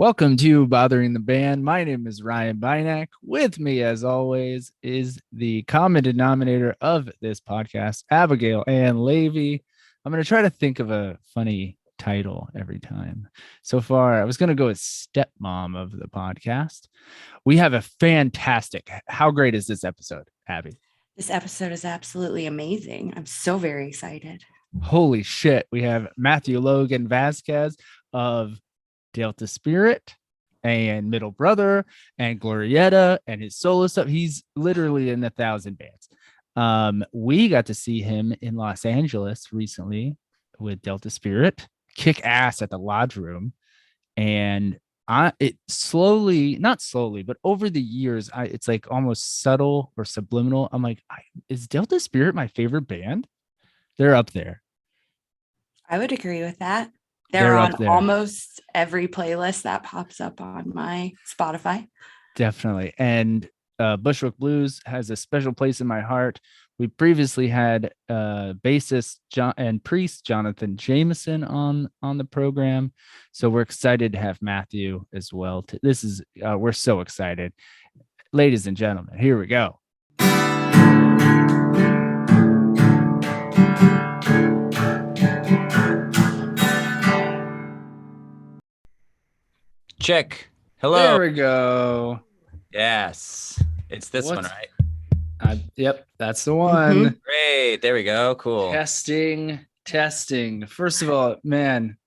Welcome to Bothering the Band. My name is Ryan Bynack. With me, as always, is the common denominator of this podcast, Abigail Ann Levy. I'm going to try to think of a funny title every time. So far, I was going to go with stepmom of the podcast. We have a fantastic. How great is this episode, Abby? This episode is absolutely amazing. I'm so very excited. Holy shit. We have Matthew Logan Vasquez of Delta Spirit and Middle Brother and Glorietta and his solo stuff. He's literally in 1,000 bands. We got to see him in Los Angeles recently with Delta Spirit, kick ass at the Lodge Room. And it slowly, not slowly, but over the years, it's like almost subtle or subliminal. I'm like, is Delta Spirit my favorite band? They're up there. I would agree with that. They're on almost every playlist that pops up on my Spotify. Definitely. And Bushwick Blues has a special place in my heart. We previously had bassist and priest Jonathan Jameson on the program. So we're excited to have Matthew as well. We're so excited. Ladies and gentlemen, here we go. Check. Hello. There we go. Yes. It's this one, right? Yep, that's the one. Mm-hmm. Great. There we go. Cool. Testing. First of all, man,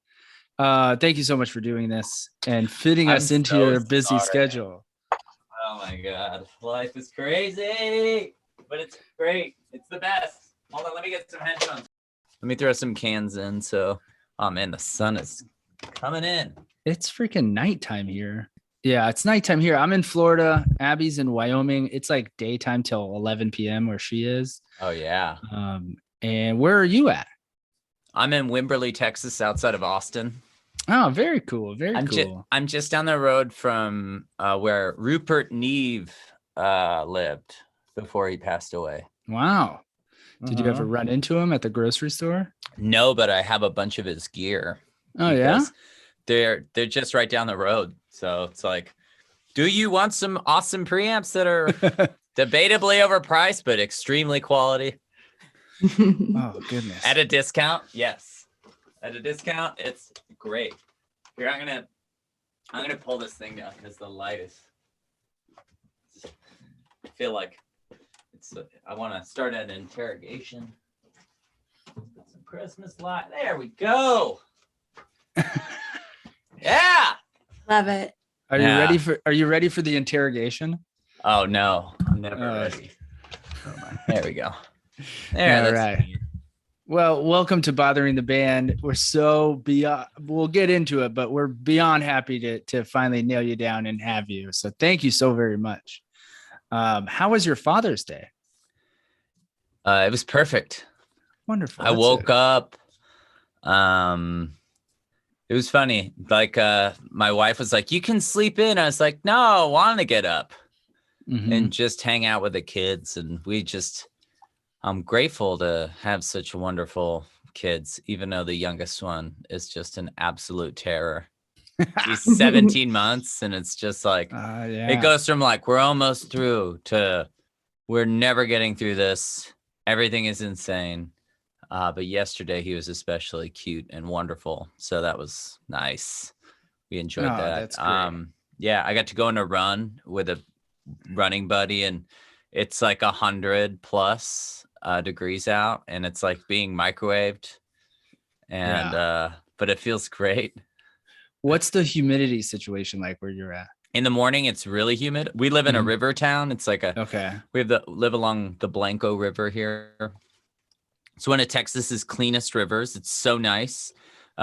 thank you so much for doing this and fitting us into your busy schedule. Oh my God. Life is crazy, but it's great. It's the best. Hold on. Let me get some headphones. Let me throw some cans in. Oh man, the sun is coming in. It's freaking nighttime here. Yeah, it's nighttime here. I'm in Florida. Abby's in Wyoming. It's like daytime till 11 p.m. where she is. Oh, yeah. And where are you at? I'm in Wimberley, Texas, outside of Austin. Oh, very cool. Cool. I'm just down the road from where Rupert Neve lived before he passed away. Wow. Did you ever run into him at the grocery store? No, but I have a bunch of his gear. Oh, yeah? They're just right down the road. So it's like, do you want some awesome preamps that are debatably overpriced, but extremely quality? Oh, goodness. At a discount? Yes. At a discount, it's great. Here, I'm gonna pull this thing down because the light is, I feel like I want to start an interrogation. Put some Christmas light. There we go. Yeah. Love it. Are you ready for the interrogation? Oh no, I'm never ready. There we go. There. All right. Well, welcome to Bothering the Band. We're so beyond, we'll get into it, but we're beyond happy to finally nail you down and have you. So thank you so very much. How was your Father's Day? It was perfect. Wonderful. I woke up. It was funny. Like, my wife was like, you can sleep in. I was like, no, I want to get up and just hang out with the kids. And I'm grateful to have such wonderful kids, even though the youngest one is just an absolute terror. She's 17 months. And it's just like, It goes from like, we're almost through to we're never getting through this. Everything is insane. But yesterday he was especially cute and wonderful. So that was nice. We enjoyed that. That's great. Yeah, I got to go on a run with a running buddy, and it's like 100 plus degrees out, and it's like being microwaved. And but it feels great. What's the humidity situation like where you're at? In the morning, it's really humid. We live in a river town. It's like we live along the Blanco River here. It's one of Texas's cleanest rivers. It's so nice.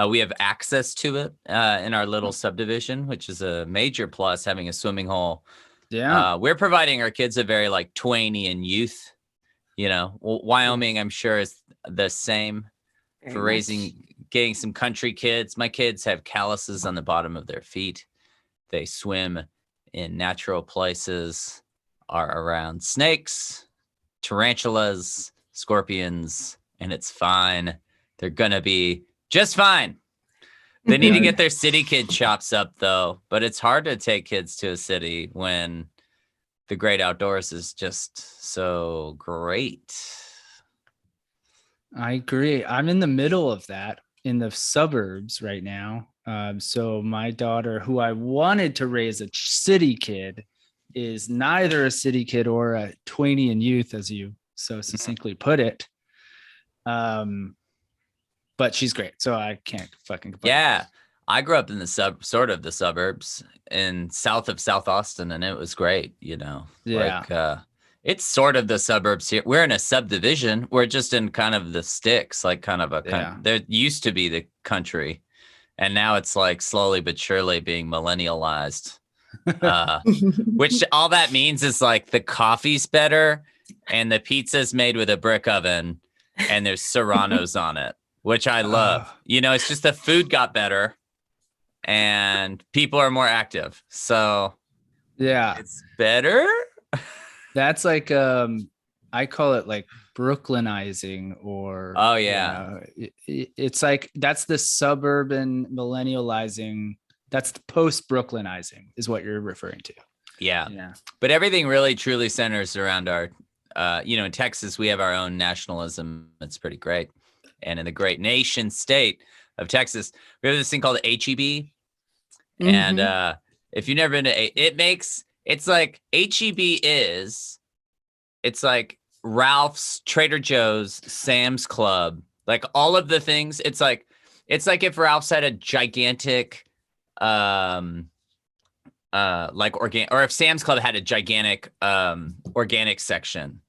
We have access to it in our little subdivision, which is a major plus, having a swimming hole. Yeah. We're providing our kids a very like Twainian youth. Wyoming, I'm sure, is the same for getting some country kids. My kids have calluses on the bottom of their feet. They swim in natural places, are around snakes, tarantulas, scorpions, and it's fine. They're going to be just fine. They need to get their city kid chops up though, but it's hard to take kids to a city when the great outdoors is just so great. I agree. I'm in the middle of that in the suburbs right now. So my daughter, who I wanted to raise a city kid, is neither a city kid or a Twainian youth, as you so succinctly put it. But she's great, so I can't fucking complain. Yeah, I grew up in the suburbs in south of South Austin, and it was great. Yeah. Like it's sort of the suburbs here. We're in a subdivision. We're just in kind of the sticks, like kind of there used to be the country, and now it's like slowly but surely being millennialized. Which all that means is like the coffee's better and the pizza's made with a brick oven and there's serranos on it, which I love. It's just the food got better and people are more active. So yeah, it's better. That's like I call it like Brooklynizing, or it's like that's the suburban millennializing. That's the post Brooklynizing is what you're referring to. Yeah. But everything really truly centers around our, in Texas, we have our own nationalism. It's pretty great. And in the great nation state of Texas, we have this thing called HEB. Mm-hmm. And if you've never been to it's like HEB it's like Ralph's, Trader Joe's, Sam's Club, like all of the things. It's like if Ralph's had a gigantic, like organic, or if Sam's Club had a gigantic organic section.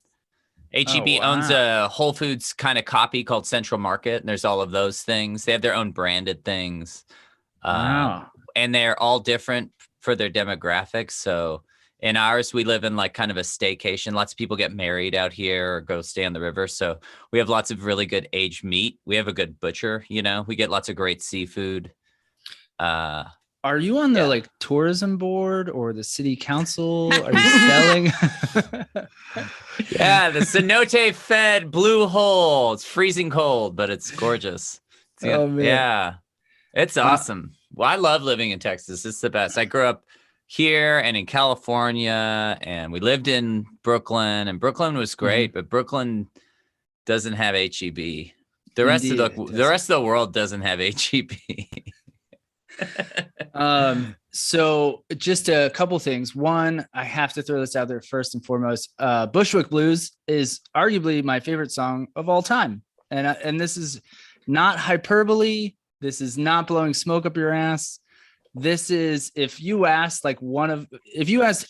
HEB owns a Whole Foods kind of copy called Central Market, and there's all of those things. They have their own branded things, and they're all different for their demographics. So in ours, we live in like kind of a staycation. Lots of people get married out here or go stay on the river. So we have lots of really good aged meat. We have a good butcher. We get lots of great seafood. Are you on the like tourism board or the city council? Are you selling? Yeah, the cenote fed blue hole. It's freezing cold, but it's gorgeous. Yeah, it's awesome. Well, I love living in Texas. It's the best. I grew up here and in California, and we lived in Brooklyn, and Brooklyn was great, but Brooklyn doesn't have HEB. The rest of the world doesn't have HEB. So just a couple things. One, I have to throw this out there first and foremost. Bushwick Blues is arguably my favorite song of all time. And this is not hyperbole. This is not blowing smoke up your ass. This is, if you asked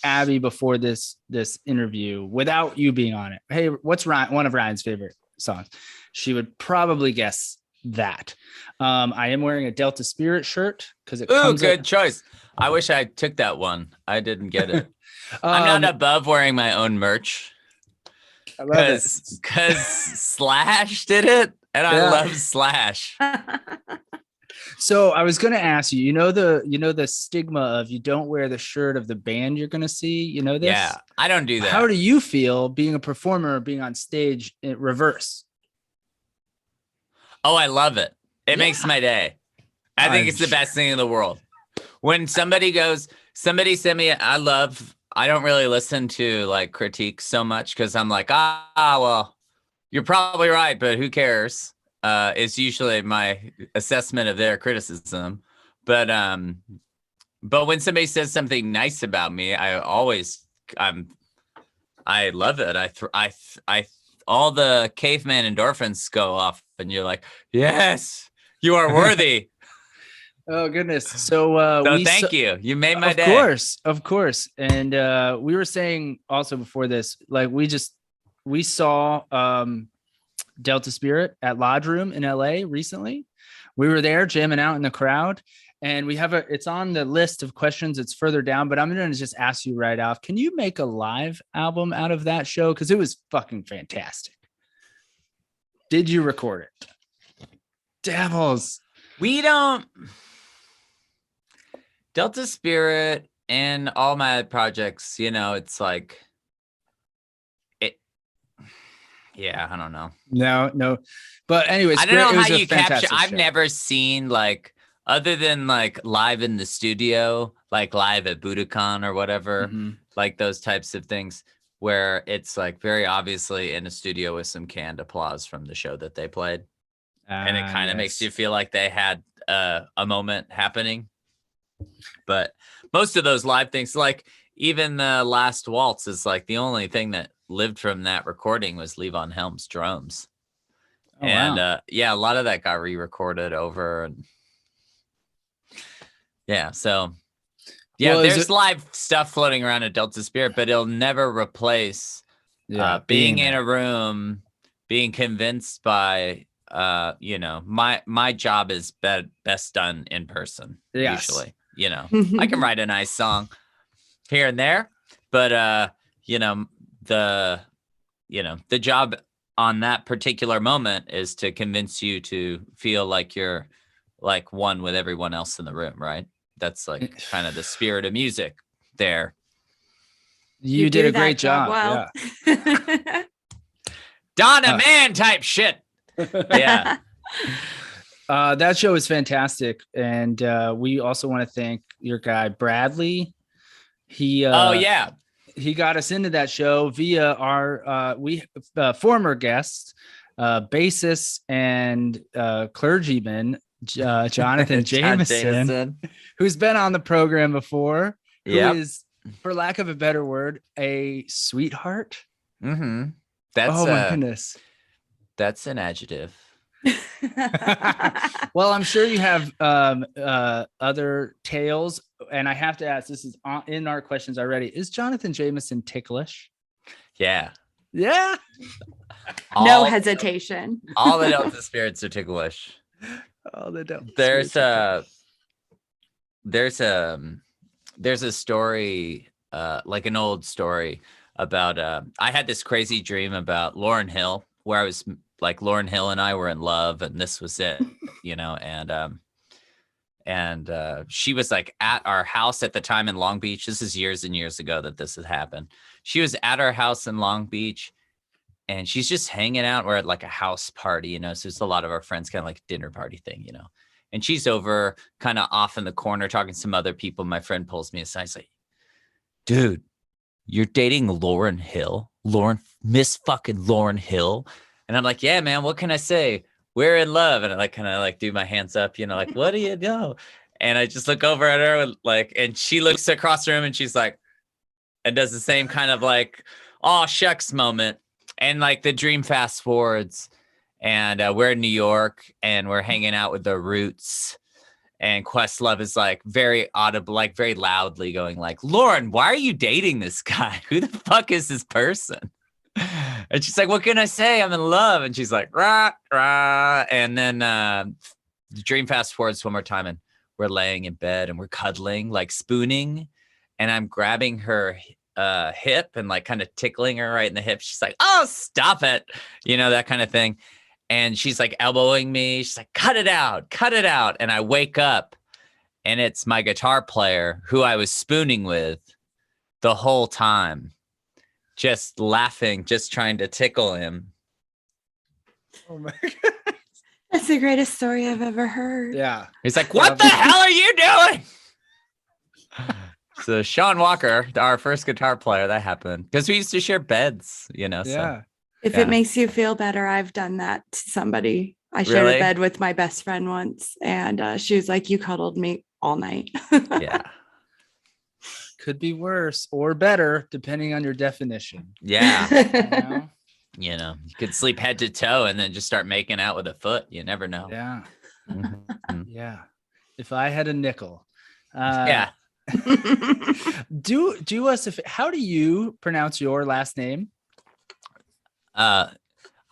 Abby before this interview, without you being on it, hey, what's one of Ryan's favorite songs? She would probably guess that. I am wearing a Delta Spirit shirt because it comes good choice. I wish I took that one. I didn't get it. I'm not above wearing my own merch because Slash did it, and I love Slash. So I was going to ask you, the stigma of you don't wear the shirt of the band you're going to see, this? Yeah, I don't do that. How do you feel being a performer, being on stage in reverse? Oh, I love it. It makes my day. I think it's the best thing in the world. When somebody sent me, I don't really listen to like critiques so much because I'm like, well, you're probably right, but who cares? It's usually my assessment of their criticism. But when somebody says something nice about me, I love it. I all the caveman endorphins go off, and you're like, yes, you are worthy. Oh goodness. So thank you. You made my day. Of course. And we were saying also before this, like we saw Delta Spirit at Lodge Room in LA recently. We were there jamming out in the crowd, and it's on the list of questions. It's further down, but I'm going to just ask you right off. Can you make a live album out of that show? Cause it was fucking fantastic. Did you record it? Devils. We don't. Delta Spirit and all my projects, it's like it. Yeah, I don't know. No. But anyways, I don't know how you capture. I've never seen like other than like live in the studio, like live at Budokan or whatever, like those types of things where it's like very obviously in a studio with some canned applause from the show that they played. And it kind of makes you feel like they had a moment happening. But most of those live things, like even the last waltz is like the only thing that lived from that recording was Levon Helm's drums. Oh, and wow. Yeah, a lot of that got re-recorded over. And yeah, so yeah, well, there's live stuff floating around at Delta Spirit, but it'll never replace being in a room, being convinced by you know, my job is best done in person. Usually, you know, I can write a nice song here and there, but you know, the job on that particular moment is to convince you to feel like you're like one with everyone else in the room, right? That's like kind of the spirit of music there. You did a great job. Well. Yeah. Donna Man type shit. Yeah. That show is fantastic. And we also want to thank your guy, Bradley. He he got us into that show via our former guest, bassist and clergyman, Jonathan Jameson, who's been on the program before, who is, for lack of a better word, a sweetheart. Mm-hmm. That's oh my goodness. That's an adjective. Well, I'm sure you have other tales, and I have to ask, this is in our questions already. Is Jonathan Jameson ticklish? Yeah. Yeah. No hesitation. All the Delta spirits are ticklish. Oh, they don't. There's a story, like an old story about I had this crazy dream about Lauryn Hill, where I was like, Lauryn Hill and I were in love, and this was it, you know, and she was like at our house at the time in Long Beach. This is years and years ago that this had happened. She was at our house in Long Beach, and she's just hanging out. We're at like a house party, you know, so it's a lot of our friends, kind of like a dinner party thing, you know, and she's over kind of off in the corner talking to some other people. My friend pulls me aside. He's like, dude, you're dating Lauryn Hill? Miss fucking Lauryn Hill? And I'm like, yeah, man, what can I say? We're in love. And I like kind of like do my hands up, you know, like, what do you know? And I just look over at her like, and she looks across the room and she's like, and does the same kind of like, oh shucks moment. And like the dream fast forwards, and we're in New York and we're hanging out with the Roots. And Questlove is like very audible, like very loudly going like, Lauren, why are you dating this guy? Who the fuck is this person? And she's like, what can I say? I'm in love. And she's like, rah, rah. And then the dream fast forwards one more time, and we're laying in bed and we're cuddling, like spooning. And I'm grabbing her hip and like kind of tickling her right in the hip. She's like, oh, stop it. You know, that kind of thing. And she's like elbowing me. She's like, cut it out, cut it out. And I wake up and it's my guitar player who I was spooning with the whole time, just laughing, just trying to tickle him. Oh my God. That's the greatest story I've ever heard. Yeah. He's like, what the hell are you doing? So Sean Walker, our first guitar player, that happened because we used to share beds, you know. Yeah. So, if it makes you feel better, I've done that to somebody. I shared a bed with my best friend once, and she was like, you cuddled me all night. Yeah. Could be worse or better, depending on your definition. Yeah. You know, you could sleep head to toe and then just start making out with a foot. You never know. Yeah. Mm-hmm. Yeah. If I had a nickel. Yeah. do us if how do you pronounce your last name? A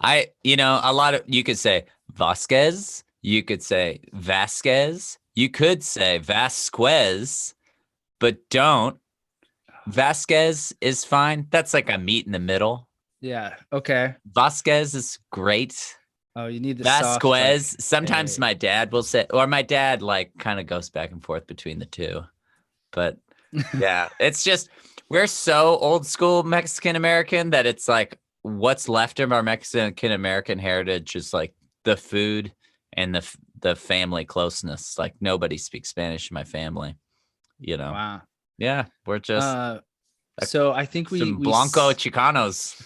lot of, you could say Vasquez, you could say Vasquez, you could say Vasquez, but don't. Vasquez is fine. That's like a meet in the middle. Yeah. Okay. Vasquez is great. Oh, you need the Vasquez. Soft, like, sometimes my dad will say, or my dad like kind of goes back and forth between the two. But yeah, it's just, we're so old school Mexican American that it's like what's left of our Mexican American heritage is like the food and the family closeness. Like nobody speaks Spanish in my family, you know. Wow. Yeah, we're just so I think we Blanco Chicanos.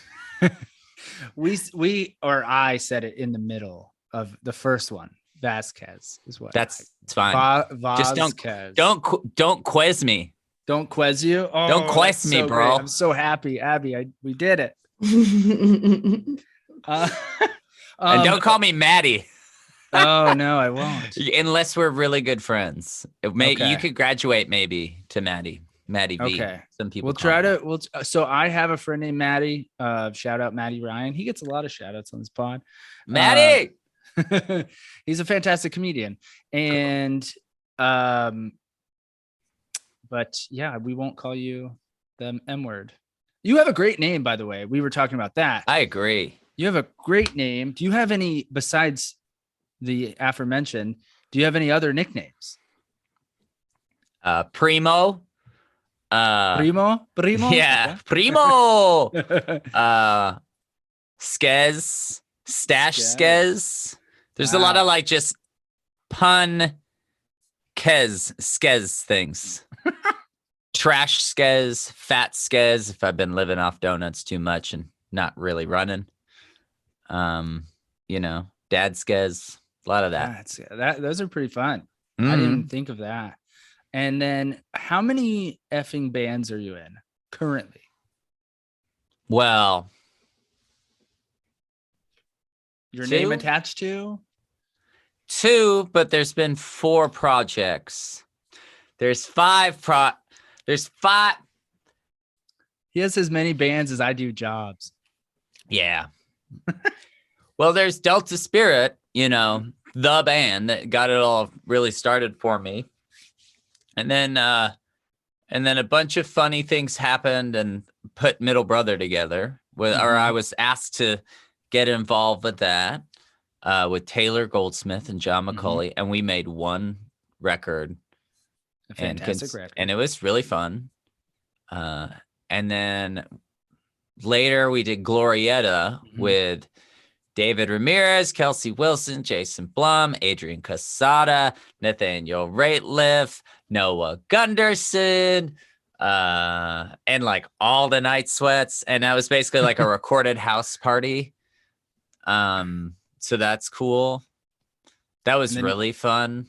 I said it in the middle of the first one. Vasquez is what. That's fine. Just don't quiz me. Don't quiz you. Oh, don't quiz me, so bro. Great. I'm so happy, Abby. We did it. And don't call me Maddie. Oh no, I won't. Unless we're really good friends. Okay. You could graduate maybe to Maddie V. Okay. Some people so I have a friend named Maddie. Shout out Maddie Ryan. He gets a lot of shout outs on this pod. Maddie. He's a fantastic comedian. And but yeah, we won't call you the M word. You have a great name, by the way. We were talking about that. I agree. You have a great name. Do you have any, besides the aforementioned, do you have any other nicknames? Primo. Primo? Yeah. Okay. Primo. Skez. Stash Skez. There's a lot of like just pun skez things. Trash Skez, fat Skez, if I've been living off donuts too much and not really running. You know, dad Skez, a lot of that. Those are pretty fun. I didn't even think of that. And then how many effing bands are you in currently? Well, your name attached to? 2, but there's been 4 projects. There's 5 There's 5. He has as many bands as I do jobs. Yeah. Well, there's Delta Spirit, you know, the band that got it all really started for me. And then a bunch of funny things happened and put Middle Brother together or I was asked to get involved with that with Taylor Goldsmith and John McCauley. And we made one record. A fantastic record. And it was really fun. And then later we did Glorietta with David Ramirez, Kelsey Wilson, Jason Blum, Adrian Casada, Nathaniel Rateliff, Noah Gunderson, and like all the Night Sweats. And that was basically like a recorded house party. So that's cool. That was really fun.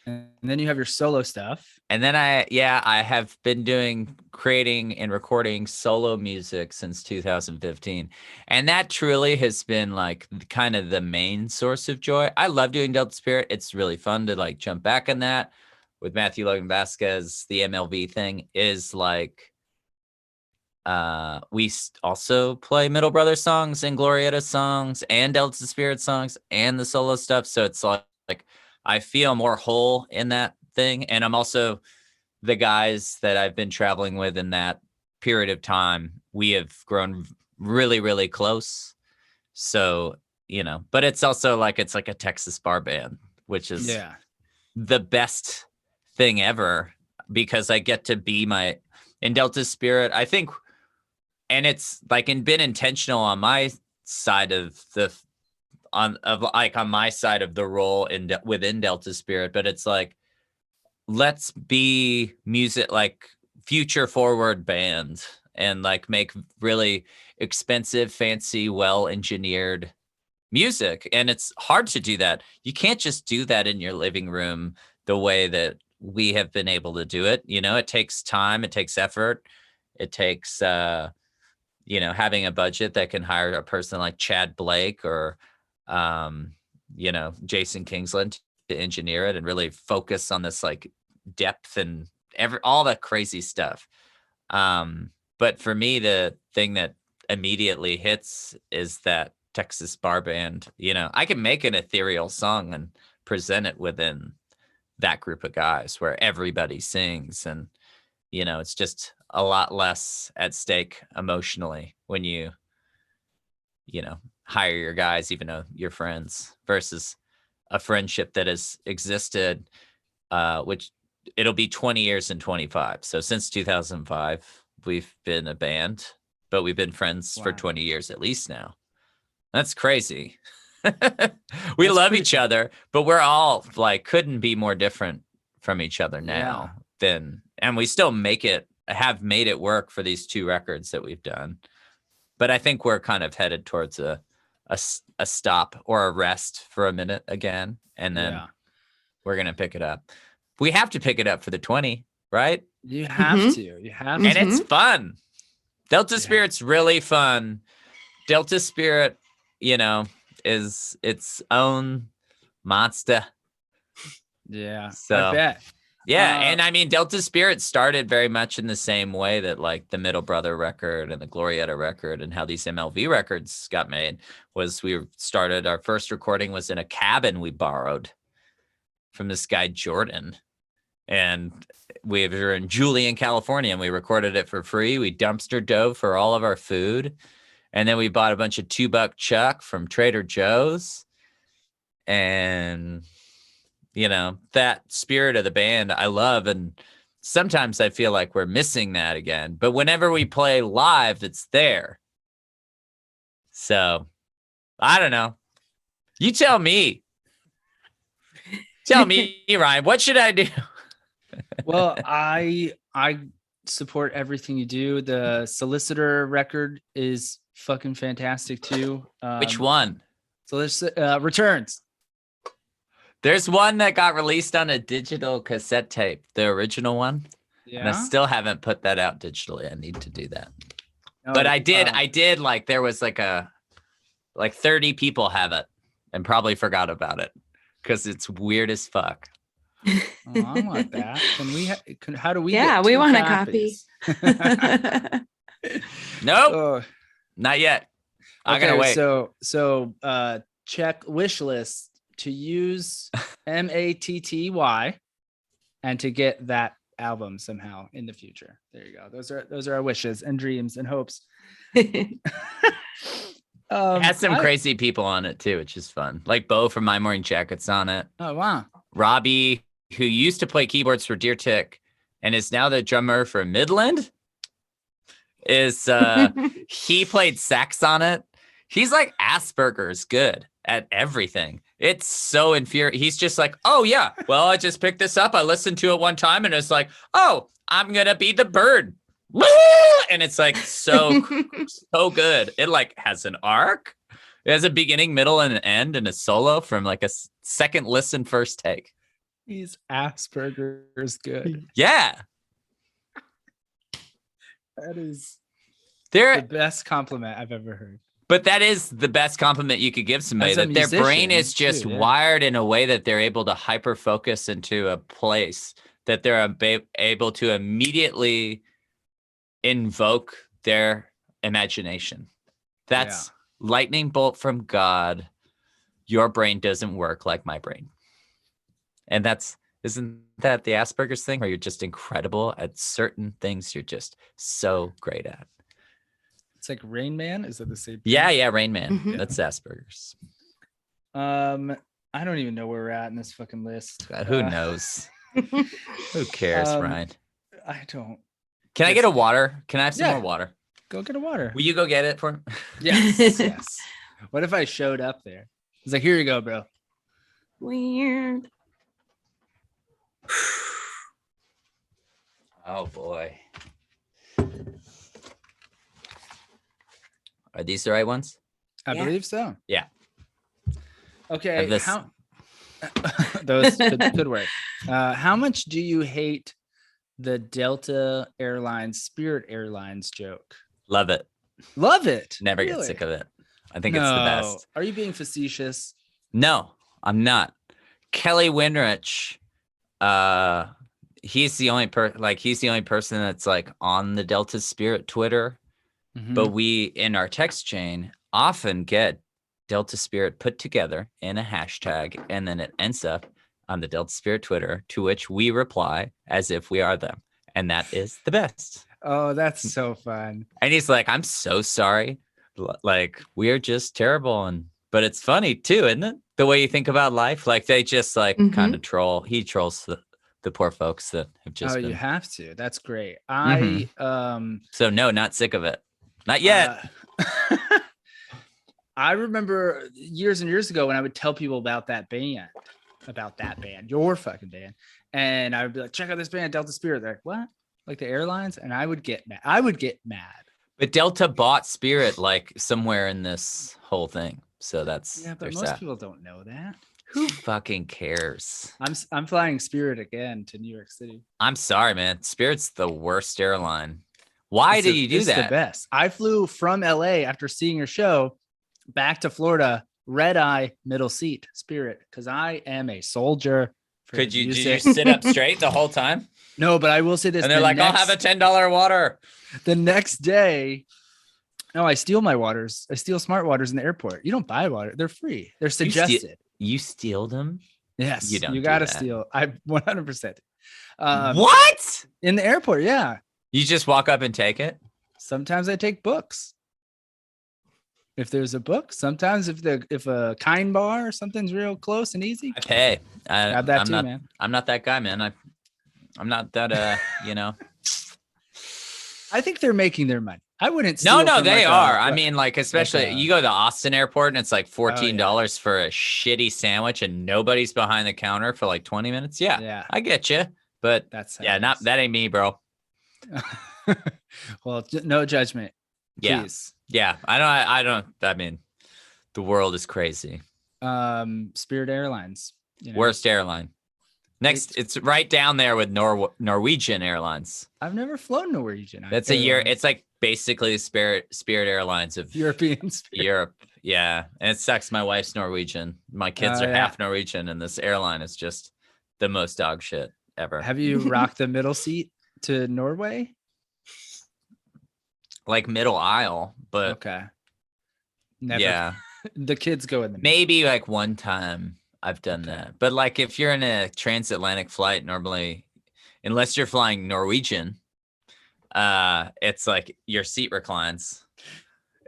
And then you have your solo stuff. And then I have been creating and recording solo music since 2015. And that truly has been like kind of the main source of joy. I love doing Delta Spirit. It's really fun to like jump back in that with Matthew Logan Vasquez. The MLV thing is like, we also play Middle Brother songs and Glorietta songs and Delta Spirit songs and the solo stuff. So it's like I feel more whole in that thing. And I'm also the guys that I've been traveling with in that period of time. We have grown really, really close. So, you know, but it's also like, it's like a Texas bar band, which is the best thing ever because I get to be in Delta Spirit, I think. And it's like, been intentional on my side of on my side of the role within Delta Spirit, but it's like, let's be music, like future forward band and like make really expensive, fancy, well-engineered music. And it's hard to do that. You can't just do that in your living room the way that we have been able to do it. You know, it takes time, it takes effort. It takes, you know, having a budget that can hire a person like Chad Blake or, you know, Jason Kingsland to engineer it and really focus on this like depth and all that crazy stuff. But for me, the thing that immediately hits is that Texas bar band. You know, I can make an ethereal song and present it within that group of guys where everybody sings, and you know, it's just a lot less at stake emotionally when you know, hire your guys, even though you're friends, versus a friendship that has existed, which it'll be 20 years in 25. So since 2005, we've been a band, but we've been friends for 20 years at least now. That's crazy. We love each other, but we're all like couldn't be more different from each other now and we still have made it work for these 2 records that we've done. But I think we're kind of headed towards a stop or a rest for a minute again, and then we're gonna pick it up. We have to pick it up for the 20, right? You have to. You have to. And it's fun. Delta Spirit's really fun. Delta Spirit, is its own monster. Yeah. So I bet. Yeah, and I mean, Delta Spirit started very much in the same way that like the Middle Brother record and the Glorietta record and how these MLV records got made was our first recording was in a cabin we borrowed from this guy, Jordan. And we were in Julian, California, and we recorded it for free. We dumpster dove for all of our food. And then we bought a bunch of $2 chuck from Trader Joe's. And that spirit of the band I love, and sometimes I feel like we're missing that again, but whenever we play live, it's there. So I don't know. You tell me. Tell me, Ryan, what should I do? Well, I support everything you do. The Solicitor record is fucking fantastic too. Which one? Returns. There's one that got released on a digital cassette tape, the original one. Yeah. And I still haven't put that out digitally. I need to do that. No, but I did like there was like 30 people have it and probably forgot about it because it's weird as fuck. Oh, I want that. How do we get we want copies? A copy. Nope. Not yet. I gotta wait. So check wish list to use Matty and to get that album somehow in the future. There you go. Those are our wishes and dreams and hopes. It has some crazy people on it too, which is fun. Like Bo from My Morning Jacket's on it. Oh wow. Robbie, who used to play keyboards for Deer Tick and is now the drummer for Midland, is he played sax on it. He's like Asperger's good at everything. It's so infuriating. He's just like, oh yeah, well, I just picked this up. I listened to it one time and it's like, oh, I'm gonna be the bird. And it's like so good. It like has an arc. It has a beginning, middle, and an end, and a solo from like a second listen, first take. He's Asperger's good. Yeah. That is the best compliment I've ever heard. But that is the best compliment you could give somebody, that their brain is just wired in a way that they're able to hyper focus into a place that they're able to immediately invoke their imagination. That's lightning bolt from God. Your brain doesn't work like my brain. And isn't that the Asperger's thing, where you're just incredible at certain things you're just so great at? It's like Rain Man. Is that the same thing? Yeah, Rain Man. Mm-hmm. That's Asperger's. I don't even know where we're at in this fucking list. Who knows? Who cares, Ryan? I don't. Can I get a water? Can I have some more water? Go get a water. Will you go get it for me? Yes. What if I showed up there? It's like, here you go, bro. Weird. Oh boy. Are these the right ones? I believe so. Yeah. Okay. Those could work. How much do you hate the Delta Airlines, Spirit Airlines joke? Love it. Love it. Never get sick of it. I think it's the best. Are you being facetious? No, I'm not. Kelly Winrich, he's the only person that's like on the Delta Spirit Twitter. Mm-hmm. But we, in our text chain, often get Delta Spirit put together in a hashtag, and then it ends up on the Delta Spirit Twitter, to which we reply as if we are them. And that is the best. Oh, that's so fun. And he's like, I'm so sorry. Like, we're just terrible. But it's funny too, isn't it? The way you think about life. Like, they just like kind of troll. He trolls the poor folks that have just been. You have to. That's great. So no, not sick of it. Not yet. I remember years and years ago when I would tell people about that band, your fucking band. And I would be like, check out this band, Delta Spirit. They're like, what? Like the airlines? And I would get mad. But Delta bought Spirit like somewhere in this whole thing. So that's but most people don't know that. Who fucking cares? I'm flying Spirit again to New York City. I'm sorry, man. Spirit's the worst airline. Why do you do that? It's the best. I flew from LA after seeing your show back to Florida, red eye, middle seat, Spirit, because I am a soldier. Did you sit up straight the whole time? No, but I will say this. And they're like, I'll have a $10 water. The next day, no, I steal my waters. I steal smart waters in the airport. You don't buy water. They're free. They're suggested. You steal them? Yes. You got to steal. I 100%. What? In the airport, yeah. You just walk up and take it? Sometimes I take books. If there's a book, sometimes if a kind bar or something's real close and easy. I pay. Grab that man. I'm not that guy, man. I'm not that I think they're making their money. I wouldn't steal No, they are. I mean, like, especially you go to the Austin airport and it's like $14 for a shitty sandwich and nobody's behind the counter for like 20 minutes. Yeah. I get you. But that ain't me, bro. Well, no judgment. Please. Yeah. I mean, the world is crazy. Spirit Airlines. Worst airline. Next, it's right down there with Norwegian Airlines. I've never flown Norwegian. That's a year. It's like basically Spirit Airlines of European Europe. Yeah. And it sucks. My wife's Norwegian. My kids are half Norwegian, and this airline is just the most dog shit ever. Have you rocked the middle seat to Norway? Like middle aisle, but okay. Never. Yeah. The kids go in the maybe like one time I've done that. But like if you're in a transatlantic flight, normally, unless you're flying Norwegian, it's like your seat reclines.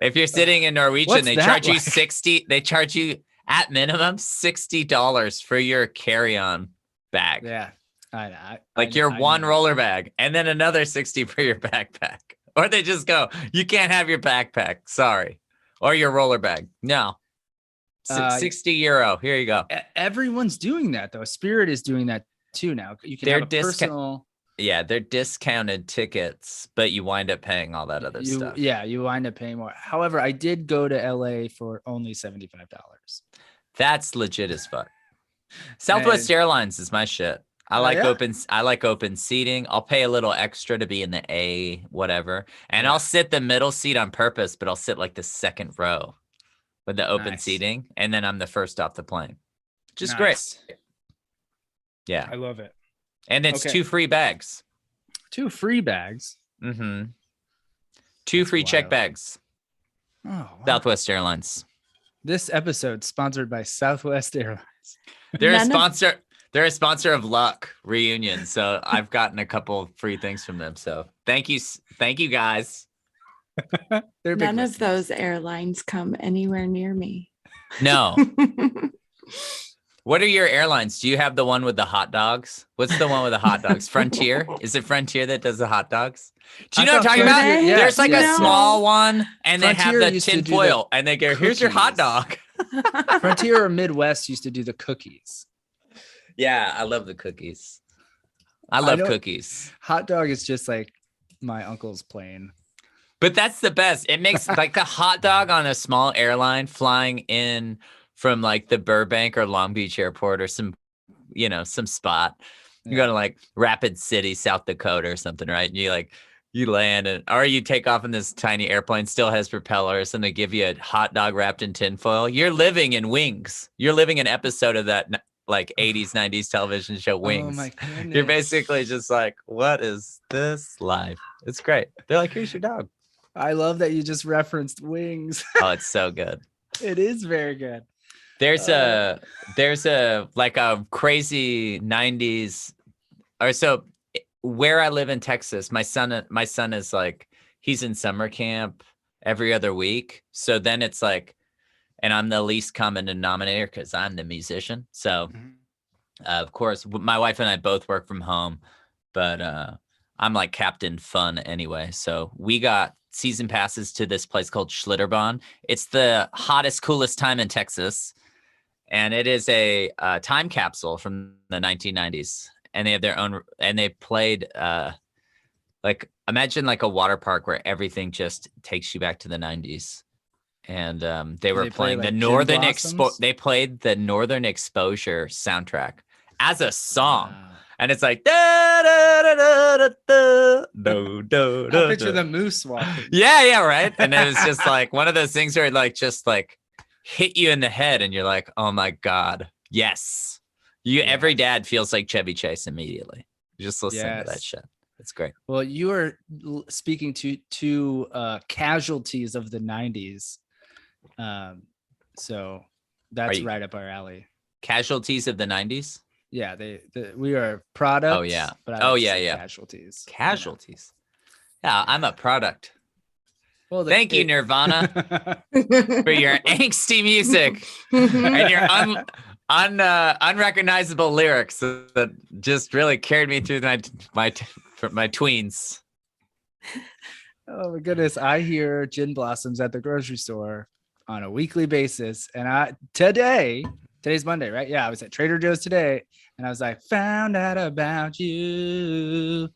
If you're sitting in Norwegian, they charge you 60. They charge you at minimum $60 for your carry-on bag. Yeah. Your one roller bag and then another 60 for your backpack. Or they just go, you can't have your backpack. Sorry. Or your roller bag. No. 60 euro. Here you go. Everyone's doing that, though. Spirit is doing that, too, now. You can have a personal... Yeah, they're discounted tickets, but you wind up paying all that other stuff. Yeah, you wind up paying more. However, I did go to LA for only $75. That's legit as fuck. Southwest Airlines is my shit. I like open seating. I'll pay a little extra to be in the A whatever. And I'll sit the middle seat on purpose, but I'll sit like the second row with the open seating. And then I'm the first off the plane. Just great. Yeah. I love it. And it's 2 free bags. 2 free bags? Mm-hmm. 2 free check bags. Oh, wow. Southwest Airlines. This episode sponsored by Southwest Airlines. They're a sponsor of Luck Reunion, so I've gotten a couple free things from them. So thank you guys. None of those airlines come anywhere near me. No. What are your airlines? Do you have the one with the hot dogs? What's the one with the hot dogs? Frontier? Is it Frontier that does the hot dogs? Do you know what I'm talking about? Yeah. There's like a small one, and Frontier they have the tin foil, and they go, "Here's your hot dog." Frontier or Midwest used to do the cookies. Yeah, I love the cookies. I love cookies. Hot dog is just like my uncle's plane. But that's the best. It makes like the hot dog on a small airline flying in from like the Burbank or Long Beach airport or some spot. You go to like Rapid City, South Dakota or something, right? And you land or you take off in this tiny airplane, still has propellers, and they give you a hot dog wrapped in tinfoil. You're living in Wings. You're living an episode of that like 80s, 90s television show Wings. Oh my goodness. You're basically just like, what is this life? It's great. They're like, here's your dog. I love that you just referenced Wings. Oh, it's so good. It is very good. There's a like a crazy 90s or so where I live in Texas. My son is like, he's in summer camp every other week. So then it's like, and I'm the least common denominator because I'm the musician. So of course, my wife and I both work from home, but I'm like Captain Fun anyway. So we got season passes to this place called Schlitterbahn. It's the hottest, coolest time in Texas. And it is a time capsule from the 1990s. And they have their own, and they played, like, imagine like a water park where everything just takes you back to the 90s. And they were playing the Northern they played the Northern Exposure soundtrack as a song. Wow. And it's like, da, da, da, da, da, da, do, do, I picture the moose walking. Yeah, right. And it was just like one of those things where it like just like hit you in the head, and you're like, oh my God, yes. Every dad feels like Chevy Chase immediatay. Just listen to that shit. It's great. Well, you are speaking to two casualties of the 90s. So that's right up our alley. Casualties of the 90s? Yeah, we are products. Oh yeah. But casualties. Casualties. Yeah, I'm a product. Well, thank you, Nirvana, for your angsty music and your unrecognizable lyrics that just really carried me through my tweens. Oh my goodness! I hear gin blossoms at the grocery store on a weekly basis, and today's Monday, right? Yeah, I was at Trader Joe's today, and I was like, found out about you.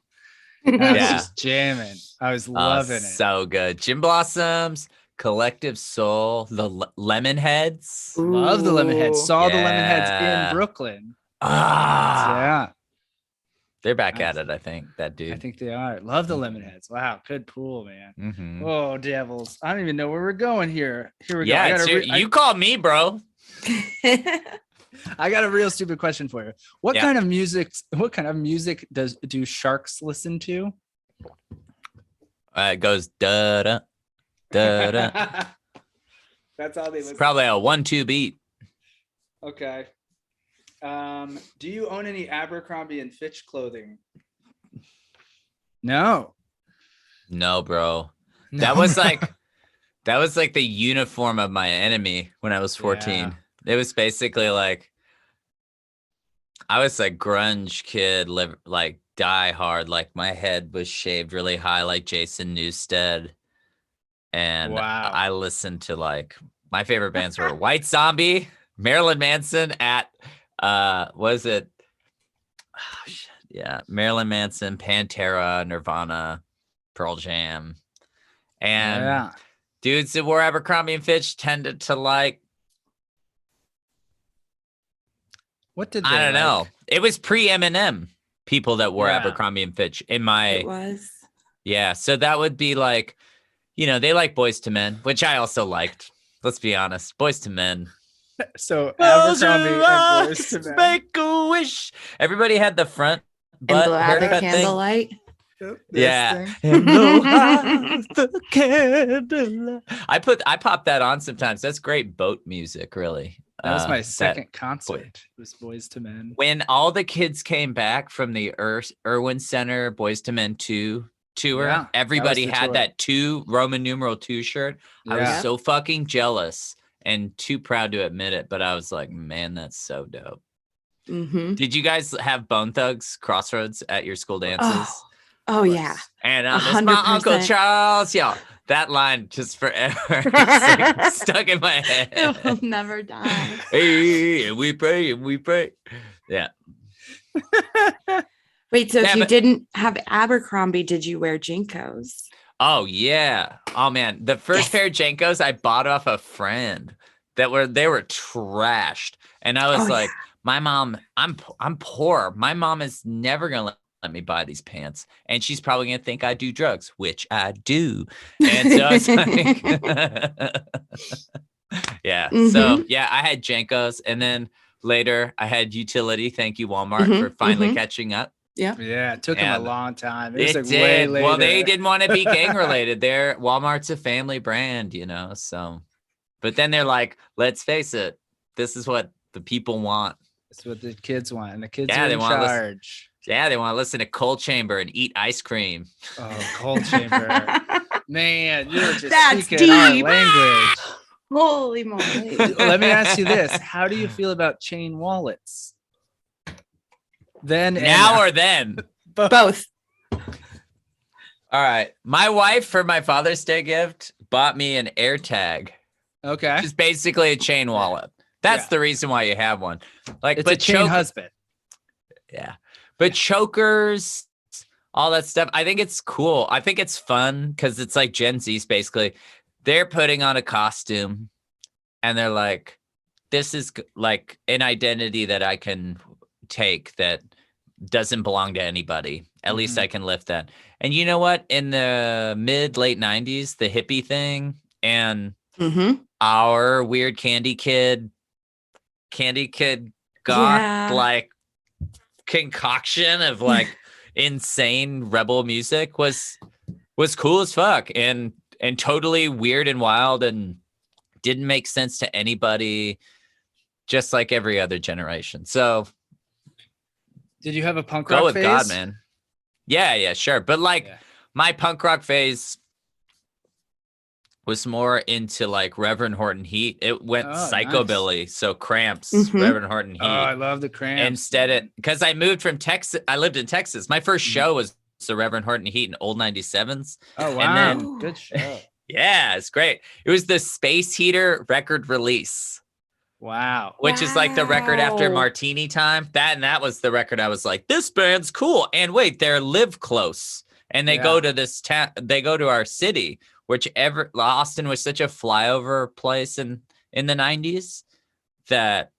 And I was just jamming. I was loving it. So good. Gin blossoms, Collective Soul, the Lemonheads. Love the Lemonheads. Saw the Lemonheads in Brooklyn. Yeah. They're back at it, I think. That dude. I think they are. Love the Lemonheads. Wow, good pool, man. Mm-hmm. Oh, Devils. I don't even know where we're going here. Here we go. Yeah, you call me, bro. I got a real stupid question for you. What kind of music do sharks listen to? It goes da da da da. That's all they listen. Probably a 1-2 beat. Okay. Do you own any Abercrombie and Fitch clothing? No, bro. No. That was like the uniform of my enemy when I was 14. Yeah. It was basically like I was a grunge kid, like die hard. Like my head was shaved really high, like Jason Newsted, and I listened to like my favorite bands were White Zombie, Marilyn Manson. Marilyn Manson, Pantera, Nirvana, Pearl Jam, and dudes that wore Abercrombie and Fitch tended to like. What did they I don't know. It was pre-Eminem people that wore Abercrombie and Fitch in my. It was. Yeah, so that would be like, they like Boys to Men, which I also liked. Let's be honest, Boys to Men. So Abercrombie and Boys to Men. Make a wish. Everybody had the front butt and blow out the candlelight. Yeah. And blow out the candlelight. I pop that on sometimes. That's great boat music, really. That was my second concert. It was Boys to Men. When all the kids came back from the Irwin Center Boys to Men 2 tour, everybody had that 2 Roman numeral 2 shirt. I was so fucking jealous and too proud to admit it, but I was like, man, that's so dope. Mm-hmm. Did you guys have Bone Thugs Crossroads at your school dances? Oh yeah. And it's my Uncle Charles, y'all. That line just forever stuck in my head. It will never die. Hey, and we pray and we pray. Yeah. Wait, so if you didn't have Abercrombie, did you wear Jinkos? Oh yeah. Oh man, the first pair of Jinkos I bought off a friend they were trashed, and I was like, my mom, I'm poor. My mom is never gonna let me buy these pants, and she's probably gonna think I do drugs, which I do. And so I was like, So I had Jenkos, and then later I had Utility. Thank you, Walmart, for finally catching up. Yeah, it took them a long time. It did. Way later. Well, they didn't want to be gang related. Walmart's a family brand, so, but then they're like, let's face it, this is what the people want. It's what the kids want, and the kids are in charge. They want to listen to Cold Chamber and eat ice cream. Oh, Cold Chamber. Man, you're just That's speaking deep. our language. Holy moly. Let me ask you this. How do you feel about chain wallets? Then now or then? Both. All right. My wife, for my Father's Day gift, bought me an AirTag. Okay. Which is basically a chain wallet. That's the reason why you have one. Like, it's a chain husband. Yeah. But chokers, all that stuff. I think it's cool. I think it's fun because it's like Gen Z's basically. They're putting on a costume and they're like, this is like an identity that I can take that doesn't belong to anybody. At least I can lift that. And you know what? In the late 90s, the hippie thing and our weird candy kid got like concoction of like insane rebel music was cool as fuck and totally weird and wild and didn't make sense to anybody, just like every other generation. So did you have a punk rock go with phase? God, man. Yeah, sure. But like my punk rock phase was more into like Reverend Horton Heat. It went psychobilly. Nice. So Cramps, Reverend Horton Heat. Oh, I love the Cramps. Because I moved from Texas. I lived in Texas. My first show was the Reverend Horton Heat in old 97s. Oh, wow. And then, good show. Yeah, it's great. It was the Space Heater record release. Wow. Which is like the record after Martini Time. That was the record I was like, this band's cool. And wait, they're live close. And they go to this town, they go to our city, Austin was such a flyover place in the 90s that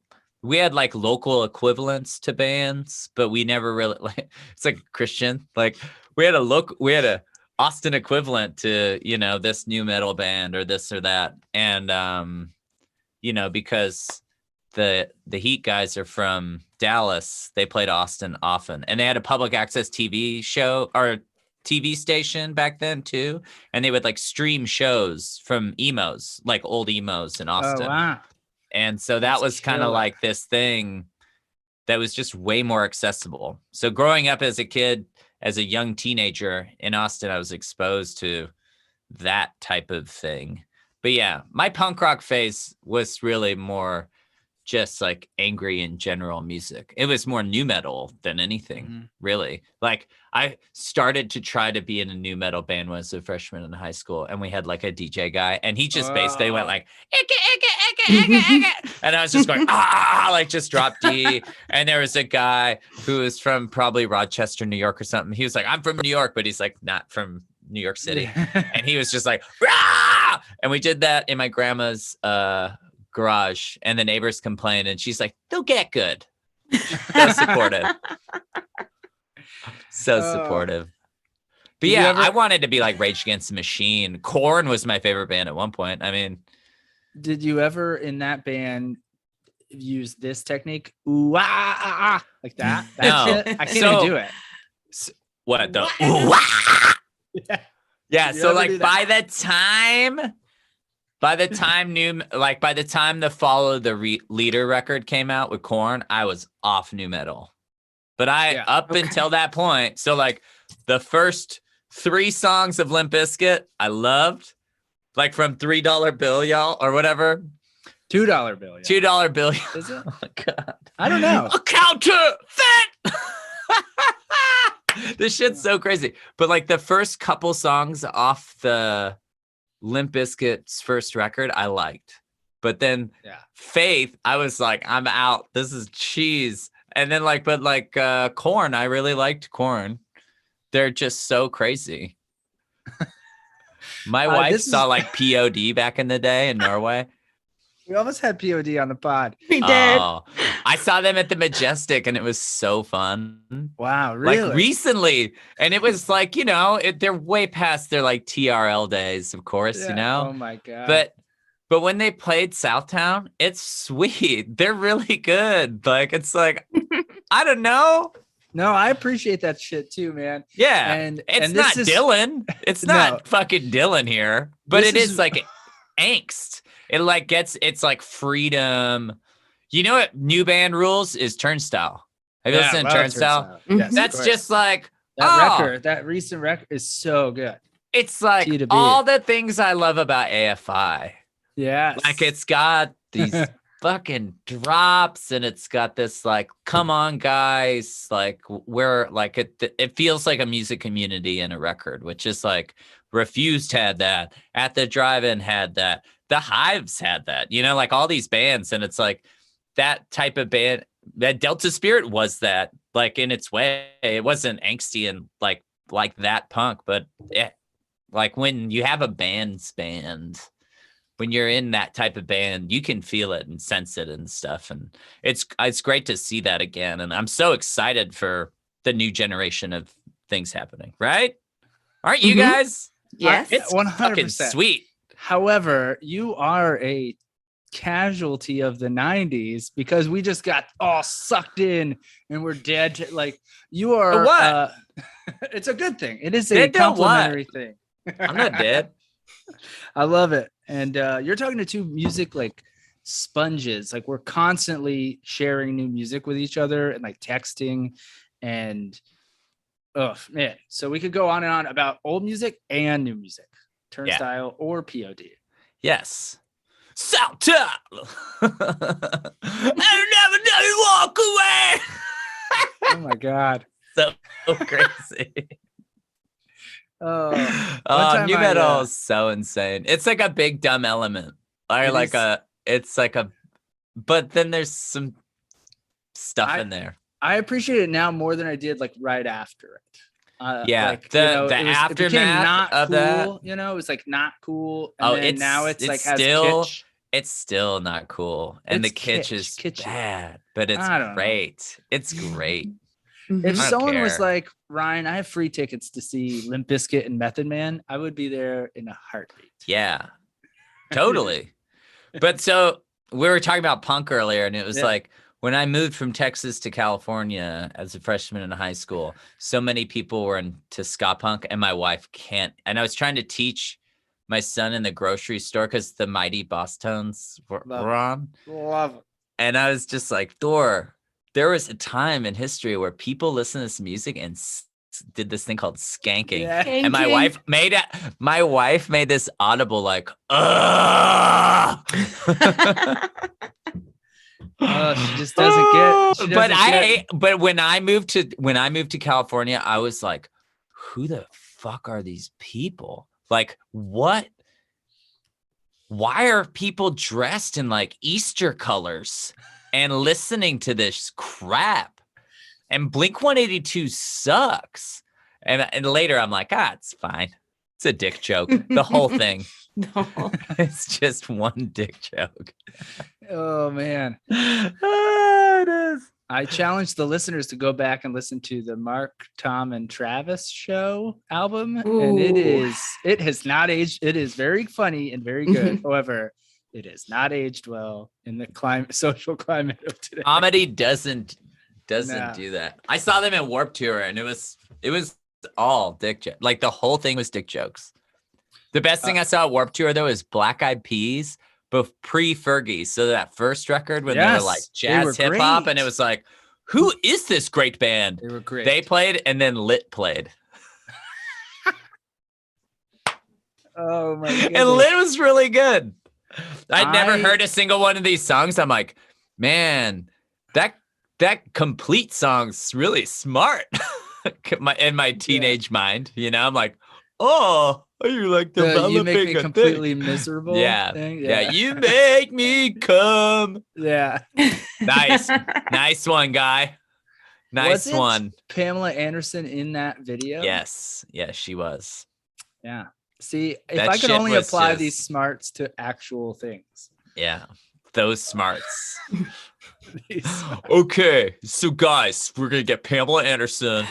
we had like local equivalents to bands, but we never really like, it's like Christian. Like we had a Austin equivalent to, this new metal band or this or that. And, because the Heat guys are from Dallas, they played Austin often, and they had a public access TV show or TV station back then too, and they would like stream shows from emos, like old emos in Austin. Oh, wow. And so that was kind of like this thing that was just way more accessible. So growing up as a kid, as a young teenager in Austin, I was exposed to that type of thing. But yeah, my punk rock phase was really more just like angry in general music. It was more nu metal than anything, really. Like I started to try to be in a nu metal band when I was a freshman in high school, and we had like a DJ guy, and he just basically went like, and I was just going, like just drop D. And there was a guy who was from probably Rochester, New York or something. He was like, I'm from New York, but he's like not from New York City. And he was just like, rah! And we did that in my grandma's garage, and the neighbors complained, and she's like, they'll get good. So supportive. Supportive. But yeah, I wanted to be like Rage Against the Machine. Korn was my favorite band at one point. I mean, did you ever in that band use this technique? Ooh, like that? No. I can't even do it. What the? Ooh, yeah. So like by the time the Follow the Leader record came out with Korn, I was off nu metal. But until that point, so like the first 3 songs of Limp Bizkit, I loved, like from $3 Bill, y'all, or whatever. $2 bill. Yeah. $2 bill. Is it? Oh my God. I don't know. A counterfeit. This shit's so crazy. But like the first couple songs off the Limp Bizkit's first record, I liked. But then Faith, I was like, I'm out. This is cheese. And then Korn, I really liked Korn. They're just so crazy. My wife saw like POD back in the day in Norway. We almost had POD on the pod. We did. I saw them at the Majestic, and it was so fun. Wow, really? Like recently. And it was like, they're way past their like TRL days, of course, Oh my God. But when they played Southtown, it's sweet. They're really good. Like, it's like, I don't know. No, I appreciate that shit too, man. Yeah. And it's not Dylan. It's not fucking Dylan here, but it is like angst. It like it's like freedom. You know what new band rules is Turnstile. Have you listened to Turnstile? Yes, that's just like that recent record is so good. It's like all the things I love about AFI. Yeah. Like it's got these fucking drops, and it's got this like, come on guys, like we're like it feels like a music community in a record, which is like Refused had that, At the Drive-In had that, The Hives had that, you know, like all these bands. And it's like that type of band, that Delta Spirit was that, like in its way. It wasn't angsty and like that punk, but like when you have a band, when you're in that type of band, you can feel it and sense it and stuff. And it's great to see that again. And I'm so excited for the new generation of things happening, right? Aren't you guys? Yes. It's 100% fucking sweet. However, you are a casualty of the 90s because we just got all sucked in and we're dead to, like, you are what? It's a good thing. It is a complimentary thing. I'm not dead. I love it. And you're talking to two music like sponges. Like we're constantly sharing new music with each other and like texting and oh man. So we could go on and on about old music and new music, Turnstile or POD. Yes. Southtown. I'll never let you walk away. Oh my God. So crazy. Oh, new metal is so insane. It's like a big dumb element. But then there's some stuff in there. I appreciate it now more than I did like right after it. Like, the aftermath of cool, that. You know, it was like not cool. And now it's like has still kitsch. It's still not cool. And It's the kitsch is kitschy. bad, but it's great. It's great. If I don't someone was care. like, Ryan, I have free tickets to see Limp Bizkit and Method Man, I would be there in a heartbeat. Yeah, totally. But so we were talking about punk earlier, and it was like when I moved from Texas to California as a freshman in high school, so many people were into ska punk, and my wife can't. And I was trying to teach my son in the grocery store because the Mighty Boss Tones were on. Love it. And I was just like, Thor, there was a time in history where people listened to this music and did this thing called skanking. Yeah. And my wife made this audible like, ugh. She just doesn't get. But when I moved to California, I was like, who the fuck are these people? Like, what? Why are people dressed in like Easter colors and listening to this crap? And Blink-182 sucks. And later I'm like, it's fine. It's a dick joke. The whole thing. No. It's just one dick joke. Oh man. It is. I challenge the listeners to go back and listen to the Mark, Tom, and Travis show album. Ooh. And it has not aged. It is very funny and very good. However, it has not aged well in the social climate of today. Comedy doesn't do that. I saw them at Warped Tour, and it was all dick jokes. Like the whole thing was dick jokes. The best thing I saw at Warped Tour though is Black Eyed Peas, but pre-Fergie. So that first record when they were like jazz hip hop, and it was like, who is this great band? They were great. They played, and then Lit played. Oh my god! And Lit was really good. I'd never heard a single one of these songs. I'm like, man, that complete song's really smart. In my teenage mind, you know, I'm like, oh, you like developing you make me a completely thing. miserable. Yeah. Thing? Yeah, you make me come. Yeah. Nice one, guy. Nice one. Pamela Anderson in that video? Yes, she was. Yeah. See, if That I could shit only was apply just- these smarts to actual things. Yeah, those smarts. Okay, so guys, we're gonna get Pamela Anderson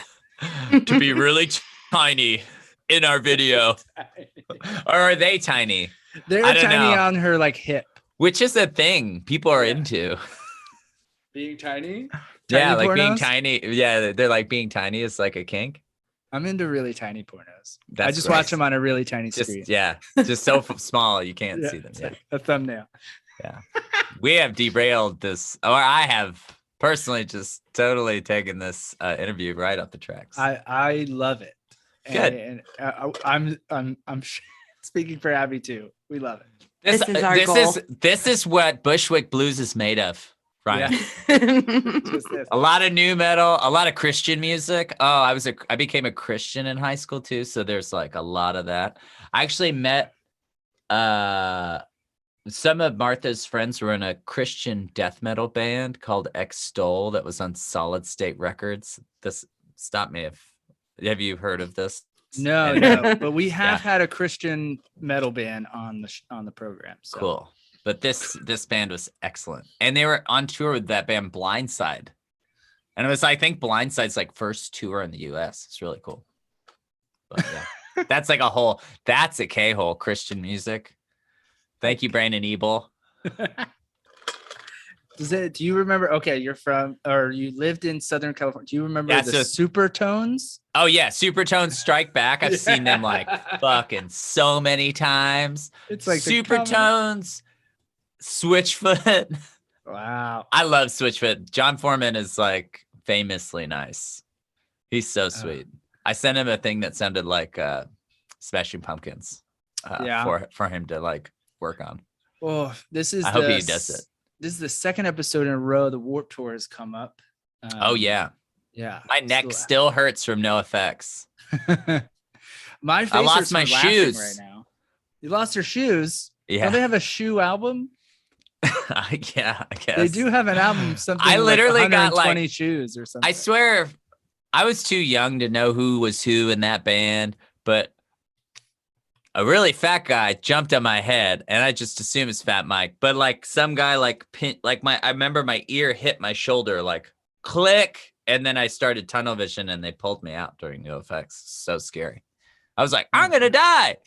to be really tiny in our video. Or are they tiny? They're I don't tiny know. on her like hip. Which is a thing people are into. Being tiny? Yeah, like being pornos? tiny. Yeah, they're like being tiny is like a kink. I'm into really tiny pornos. That's I just great. watch them on a really tiny screen. Just so small you can't see them. It's Yeah. like a thumbnail. Yeah. We have derailed this, or I have personally just totally taken this interview right off the tracks. I love it. Good. And I'm Speaking for Abby too. We love it. This is our goal. This is what Bushwick Blues is made of, Ryan. Yeah. A lot of new metal, a lot of Christian music. Oh, I became a Christian in high school too, so there's like a lot of that. I actually met some of Martha's friends were in a Christian death metal band called Extol that was on Solid State Records. Stop me have you heard of this? No, but we have had a Christian metal band on the program. So. Cool. But this band was excellent. And they were on tour with that band Blindside. And it was, I think, Blindside's like first tour in the US. It's really cool. But yeah. That's a K-hole Christian music. Thank you, Brandon Ebel. Do you remember? Okay, you lived in Southern California. Do you remember the Supertones? Oh yeah, Supertones Strike Back. I've seen them like fucking so many times. It's like Supertones, Switchfoot. Wow, I love Switchfoot. John Foreman is like famously nice. He's so sweet. I sent him a thing that sounded like Smashing Pumpkins. For him to like work on. Oh, I hope he does it. This is the second episode in a row the Warped Tour has come up. Oh yeah. My neck still hurts from No Effects. I lost my shoes right now. You lost your shoes? Yeah. Don't they have a shoe album? Yeah, I guess they do have an album. Something I literally like got 120 shoes or something. I swear, I was too young to know who was who in that band, but a really fat guy jumped on my head, and I just assume it's Fat Mike. But like some guy I remember my ear hit my shoulder, like click, and then I started tunnel vision, and they pulled me out during No Effects. So scary. I was like, I'm gonna die,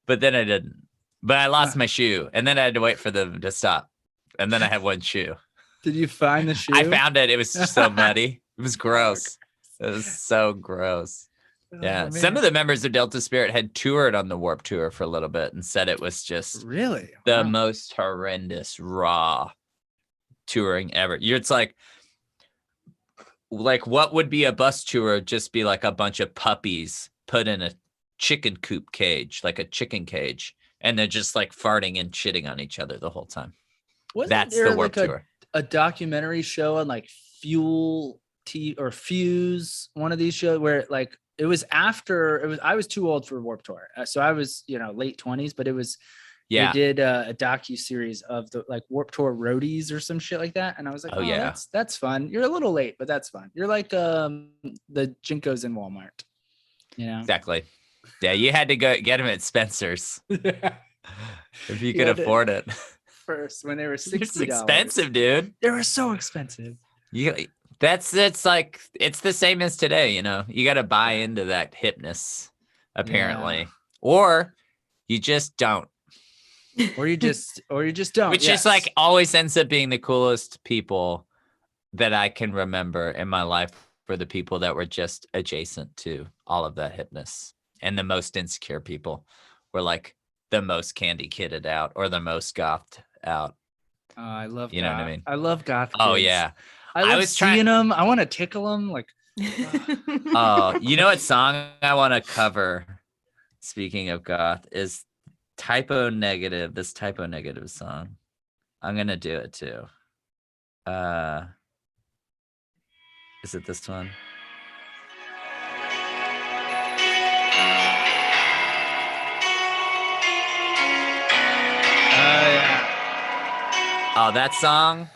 but then I didn't. But I lost my shoe, and then I had to wait for them to stop, and then I had one shoe. Did you find the shoe? I found it. It was so muddy. It was gross. It was so gross. Yeah, some of the members of Delta Spirit had toured on the Warped Tour for a little bit and said it was just really the most horrendous, raw touring ever. It's like what would be a bus tour? Just be like a bunch of puppies put in a chicken coop cage, like a chicken cage, and they're just like farting and shitting on each other the whole time. That's the Warped Tour. A documentary show on like Fuel T or Fuse, one of these shows where like. I was too old for Warped Tour. So I was, late 20s, but it was, they did a docu-series of the like Warped Tour roadies or some shit like that. And I was like, that's fun. You're a little late, but that's fun. You're like the Jinkos in Walmart, Exactly. Yeah. You had to go get them at Spencer's if you could afford it. First, when they were $60. It's expensive, dude. They were so expensive. It's like it's the same as today, you got to buy into that hipness apparently, or you just don't, or you just don't, which is like always ends up being the coolest people that I can remember in my life for the people that were just adjacent to all of that hipness, and the most insecure people were like the most candy kidded out or the most gothed out. I love know what I mean? I love goth kids. Oh yeah. I was seeing them. I want to tickle them. Like, oh, you know what song I want to cover? Speaking of goth, is Typo Negative. This Typo Negative song. I'm gonna do it too. Is it this one? Oh, that song.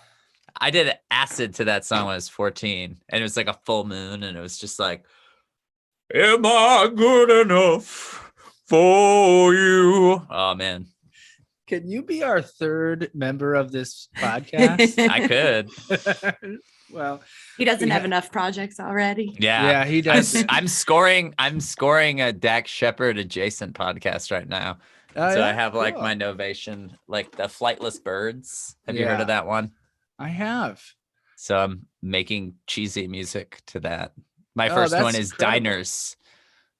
I did acid to that song when I was 14, and it was like a full moon, and it was just like, am I good enough for you? Oh, man. Can you be our third member of this podcast? I could. Well, he doesn't have enough projects already. Yeah, he does. I'm scoring a Dax Shepard adjacent podcast right now. So I have like my Novation, like the Flightless Birds. Have you heard of that one? I have. So I'm making cheesy music to that. My first one is incredible. Diners,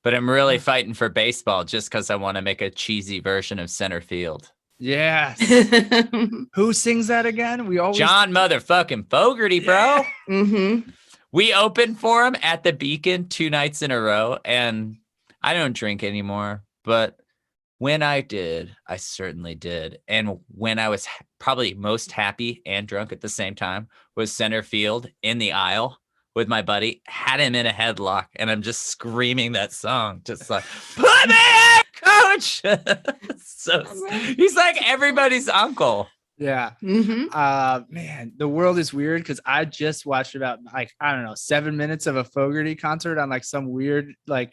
but I'm really fighting for baseball just because I want to make a cheesy version of Center Field. Yes. Who sings that again? John motherfucking Fogerty, bro. Mm-hmm. We opened for him at the Beacon 2 nights in a row, and I don't drink anymore, but When I did, I certainly did. And when I was probably most happy and drunk at the same time was center field in the aisle with my buddy, had him in a headlock, and I'm just screaming that song, just like, put me in, coach. So he's like everybody's uncle. Yeah. Man, the world is weird because I just watched about like, I don't know, 7 minutes of a Fogerty concert on like some weird like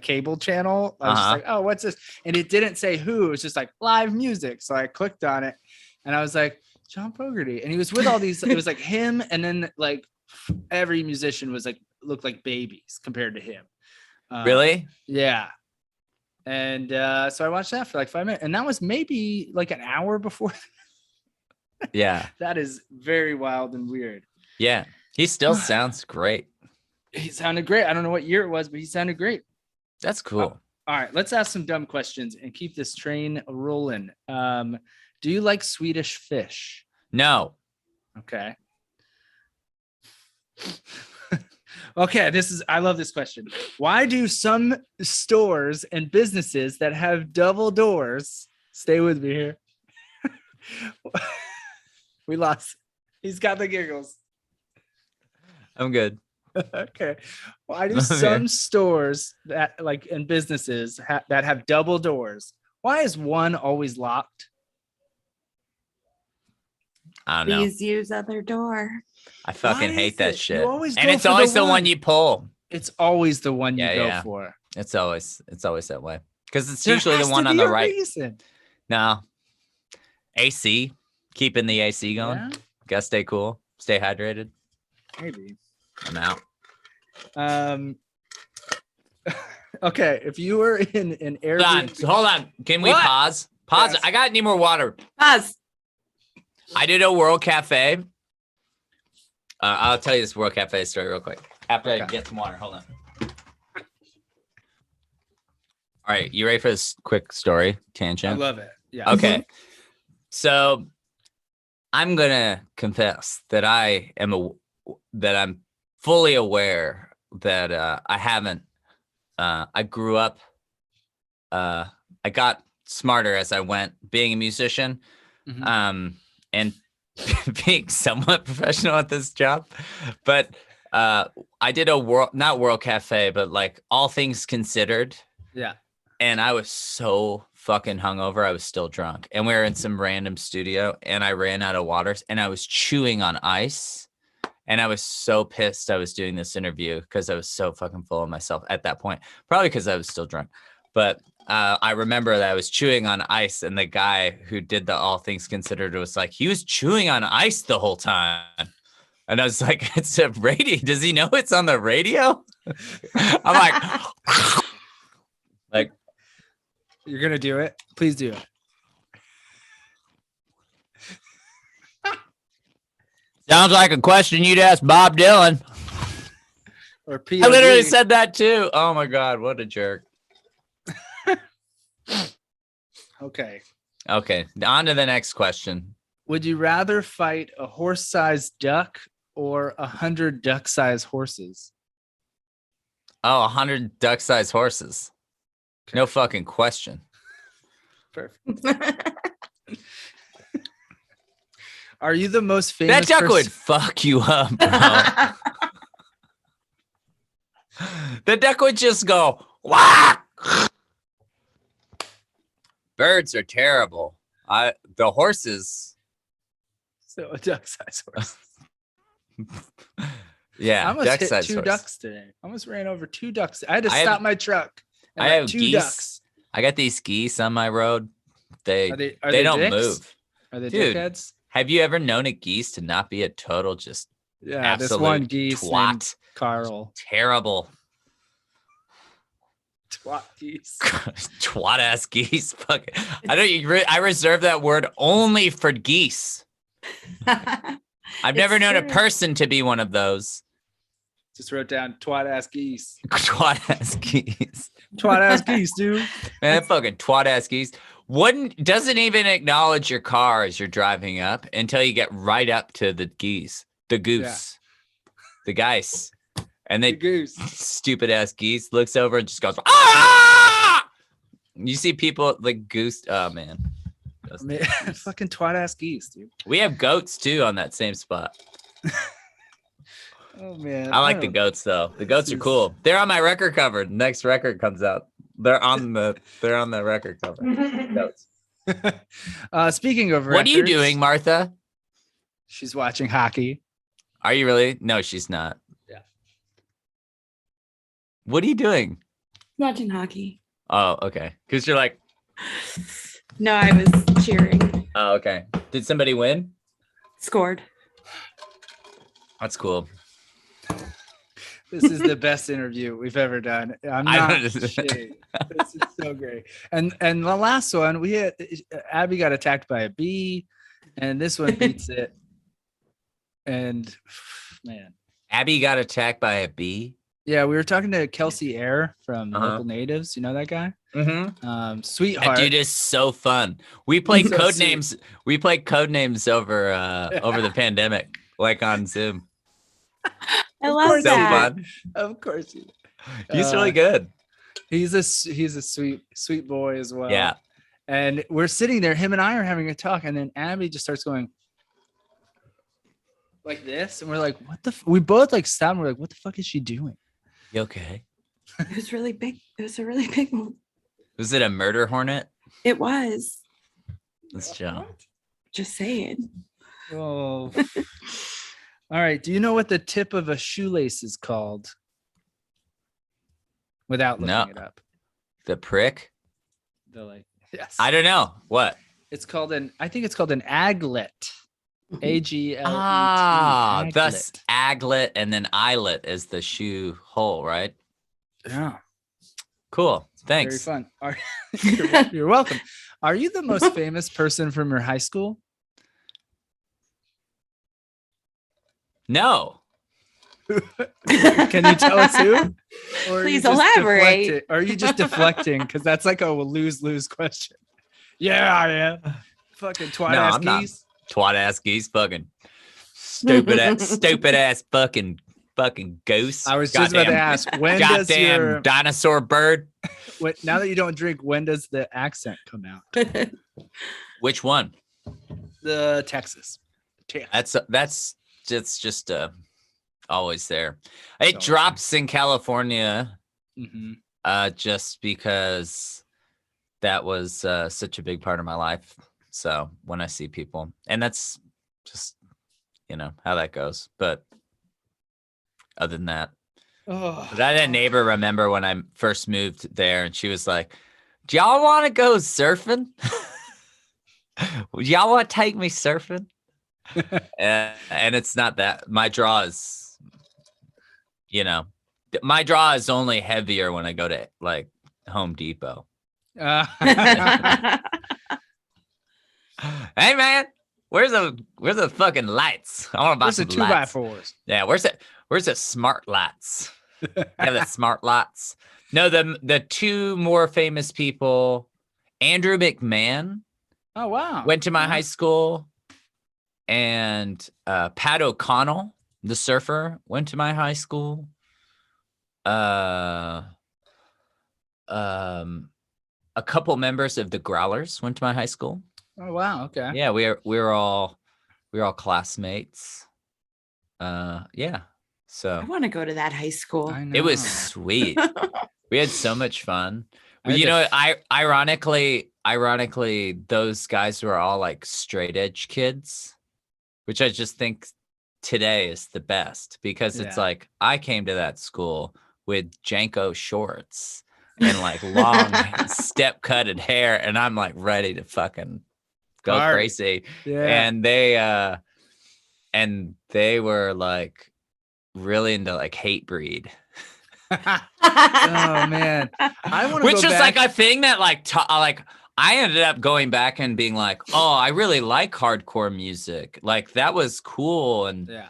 cable channel. I was just like, oh, what's this? And it didn't say who. It was just like live music. So I clicked on it and I was like, John Fogerty. And he was with all these, it was like him. And then like every musician was like, looked like babies compared to him. Really? Yeah. And so I watched that for like 5 minutes. And that was maybe like an hour before. Yeah. That is very wild and weird. Yeah. He still sounds great. He sounded great. I don't know what year it was, but he sounded great. That's cool. All right, let's ask some dumb questions and keep this train rolling. Do you like Swedish fish? No. Okay. Okay, I love this question. Why do some stores and businesses that have double doors, stay with me here. We lost. He's got the giggles. I'm good. Okay. Why do some stores that like and businesses that have double doors? Why is one always locked? I don't know. Please use other door. I fucking hate that shit. And it's always the one you pull. It's always the one you go for. It's always that way. Because it's usually the one on the right. Reason. No. AC. Keeping the AC going. Yeah. Gotta stay cool. Stay hydrated. Maybe. I'm out. Okay, if you were in an Airbnb. Hold on. Can we pause? Pause. Yes. I got need more water. Pause. I did a World Cafe. I'll tell you this World Cafe story real quick. After I get some water. Hold on. All right. You ready for this quick story tangent? I love it. Yeah. Okay. So I'm going to confess that I'm fully aware that I haven't. I grew up. I got smarter as I went being a musician. And being somewhat professional at this job, but I did a not World Cafe, but like All Things Considered. Yeah. And I was so fucking hungover. I was still drunk, and we were in some random studio, and I ran out of waters, and I was chewing on ice, and I was so pissed I was doing this interview because I was so fucking full of myself at that point, probably because I was still drunk, but. I remember that I was chewing on ice, and the guy who did the All Things Considered was like, he was chewing on ice the whole time. And I was like, it's a radio. Does he know it's on the radio? I'm like, you're going to do it? Please do it. Sounds like a question you'd ask Bob Dylan. Or POD. I literally said that too. Oh my God, what a jerk. Okay. On to the next question. Would you rather fight a horse-sized duck or 100 duck-sized horses? Oh, 100 duck-sized horses. Okay. No fucking question. Perfect. Are you the most famous? That duck would fuck you up, bro. The duck would just go, wah! Birds are terrible. The horses. So a duck-sized horse. Yeah, I almost hit two ducks today. I almost ran over 2 ducks. I had to stop my truck. I have 2 geese. Ducks. I got these geese on my road. They don't dicks? move. Are they Dude, dickheads? Have you ever known a geese to not be a total just this one geese twat? Carl. Terrible. Twat geese. Twat-ass geese. Fuck. I reserve that word only for geese. I've never known a person to be one of those. Just wrote down twat-ass geese. Twat-ass geese. Twat-ass geese, dude. Man, that fucking twat-ass geese doesn't even acknowledge your car as you're driving up until you get right up to the goose, the geese. And they stupid ass geese looks over and just goes, ah! You see people like goose. Oh man. Fucking twat-ass geese, dude. We have goats too on that same spot. Oh man. I like the goats though. The goats are cool. They're on my record cover. Next record comes out. They're on the record cover. Goats. Speaking of records, what are you doing, Martha? She's watching hockey. Are you really? No, she's not. Yeah. What are you doing? Watching hockey. Oh, okay. Because you're like. No, I was cheering. Oh, okay. Did somebody win? Scored. That's cool. This is the best interview we've ever done. I'm not shitting. This is so great. And the last one, we had Abby got attacked by a bee, and this one beats it. And man, Abby got attacked by a bee. Yeah, we were talking to Kelsey Air from Local Natives. You know that guy? Mm-hmm. Sweetheart. That dude is so fun. We played code names. We played code names over the pandemic, like on Zoom. I love that. Fun. Of course he's really good. He's a sweet boy as well. Yeah. And we're sitting there, him and I are having a talk, and then Abby just starts going like this, and we're like, what the we both like stop and we're like, what the fuck is she doing? You okay? It was really big. It was a really big one. Was it a murder hornet? It was. Let's jump. Just saying. Oh. All right. Do you know what the tip of a shoelace is called? Without looking it up. The prick? Yes. I don't know. What? It's called I think it's called an aglet. AGLET. Ah, thus aglet and then eyelet is the shoe hole, right? Yeah. Cool. Thanks. Very fun. You're welcome. Are you the most famous person from your high school? Can No. you tell us who? Or Please elaborate. Or are you just deflecting? Because that's like a lose-lose question. Yeah, I am. Fucking twat-ass geese. Twat-ass geese, fucking stupid ass fucking goose. I was just about to ask, when does your dinosaur bird? Now that you don't drink, when does the accent come out? Which one? The Texas. That's just always there. It drops in California, just because that was such a big part of my life. So when I see people, and that's just, how that goes. But other than that, but I had a neighbor, remember when I first moved there, and she was like, do y'all want to go surfing? Y'all want to take me surfing? And it's not that. My draw is, my draw is only heavier when I go to like Home Depot. Hey man, where's the fucking lights? I want to buy some 2x4s. Yeah, where's the smart lights? Have the smart lights. No, the two more famous people, Andrew McMahon. Oh wow. Went to my high school, and Pat O'Connell, the surfer, went to my high school. A couple members of the Growlers went to my high school. Oh wow, okay. Yeah, we were all classmates. Yeah. So I want to go to that high school. It was sweet. We had so much fun. Ironically, those guys were all like straight edge kids, which I just think today is the best, because it's like I came to that school with Janko shorts and like long step cutted hair, and I'm like ready to fucking go crazy. Yeah. And they were like really into like hate breed. Oh man, which is like a thing that like I ended up going back and being like, oh, I really like hardcore music. Like that was cool, and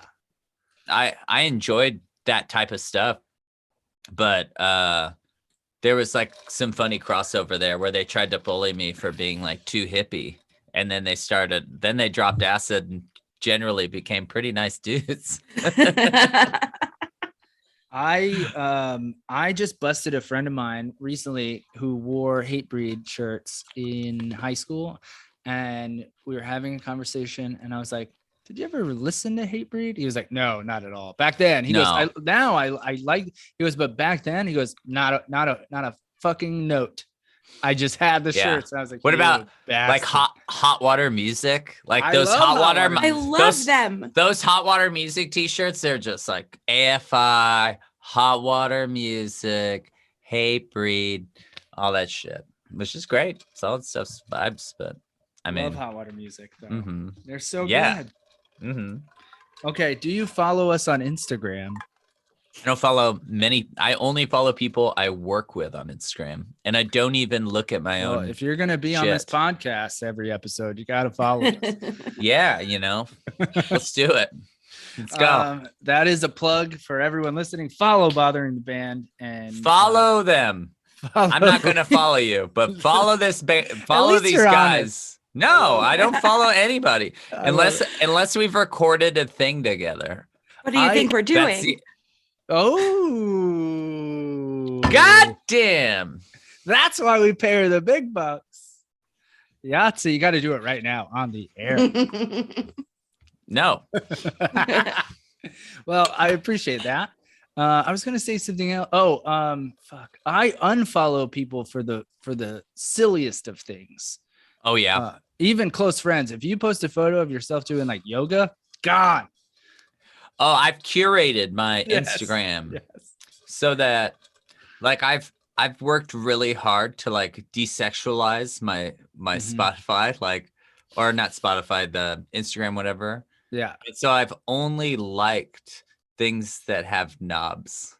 I enjoyed that type of stuff. But there was like some funny crossover there where they tried to bully me for being like too hippie, and then they dropped acid and generally became pretty nice dudes. I just busted a friend of mine recently who wore Hatebreed shirts in high school, and we were having a conversation, and I was like, "Did you ever listen to Hatebreed?" He was like, "No, not at all." Back then, he goes, No. I like." He goes, "But back then," he goes, not a fucking note. I just had the Yeah. shirts, and I was like, What "You about like bastard." hot water music? Like I those love hot hot water. water I music. love them. Those hot water music t-shirts, they're just like AFI, hot water music, Hatebreed, all that shit, which is great. Solid stuff's vibes, but I love mean, hot water music though. mhm. They're so Yeah. good. Mm-hmm. Okay, do you follow us on Instagram? I don't follow many. I only follow people I work with on Instagram, and I don't even look at my Well, own. if you're gonna be on this shit. podcast every episode, you gotta follow us. Yeah, let's do it. Let's go. That is a plug for everyone listening. Follow Bothering the Band and Follow them. I'm not gonna follow you, but follow this. Follow least these you're guys. honest. No, I don't follow anybody I love unless we've recorded a thing together. What do you think we're That's doing? Oh, God damn. that's why we pay her the big bucks. Yahtzee, you got to do it right now on the air. No. Well, I appreciate that. I was gonna say something else. Oh, fuck! I unfollow people for the silliest of things. Oh yeah. Even close friends. If you post a photo of yourself doing like yoga, gone. Oh, I've curated my Yes. Instagram Yes. so that like I've worked really hard to like desexualize my Mhm. Spotify, like, or not Spotify, the Instagram, whatever. Yeah. And so I've only liked things that have knobs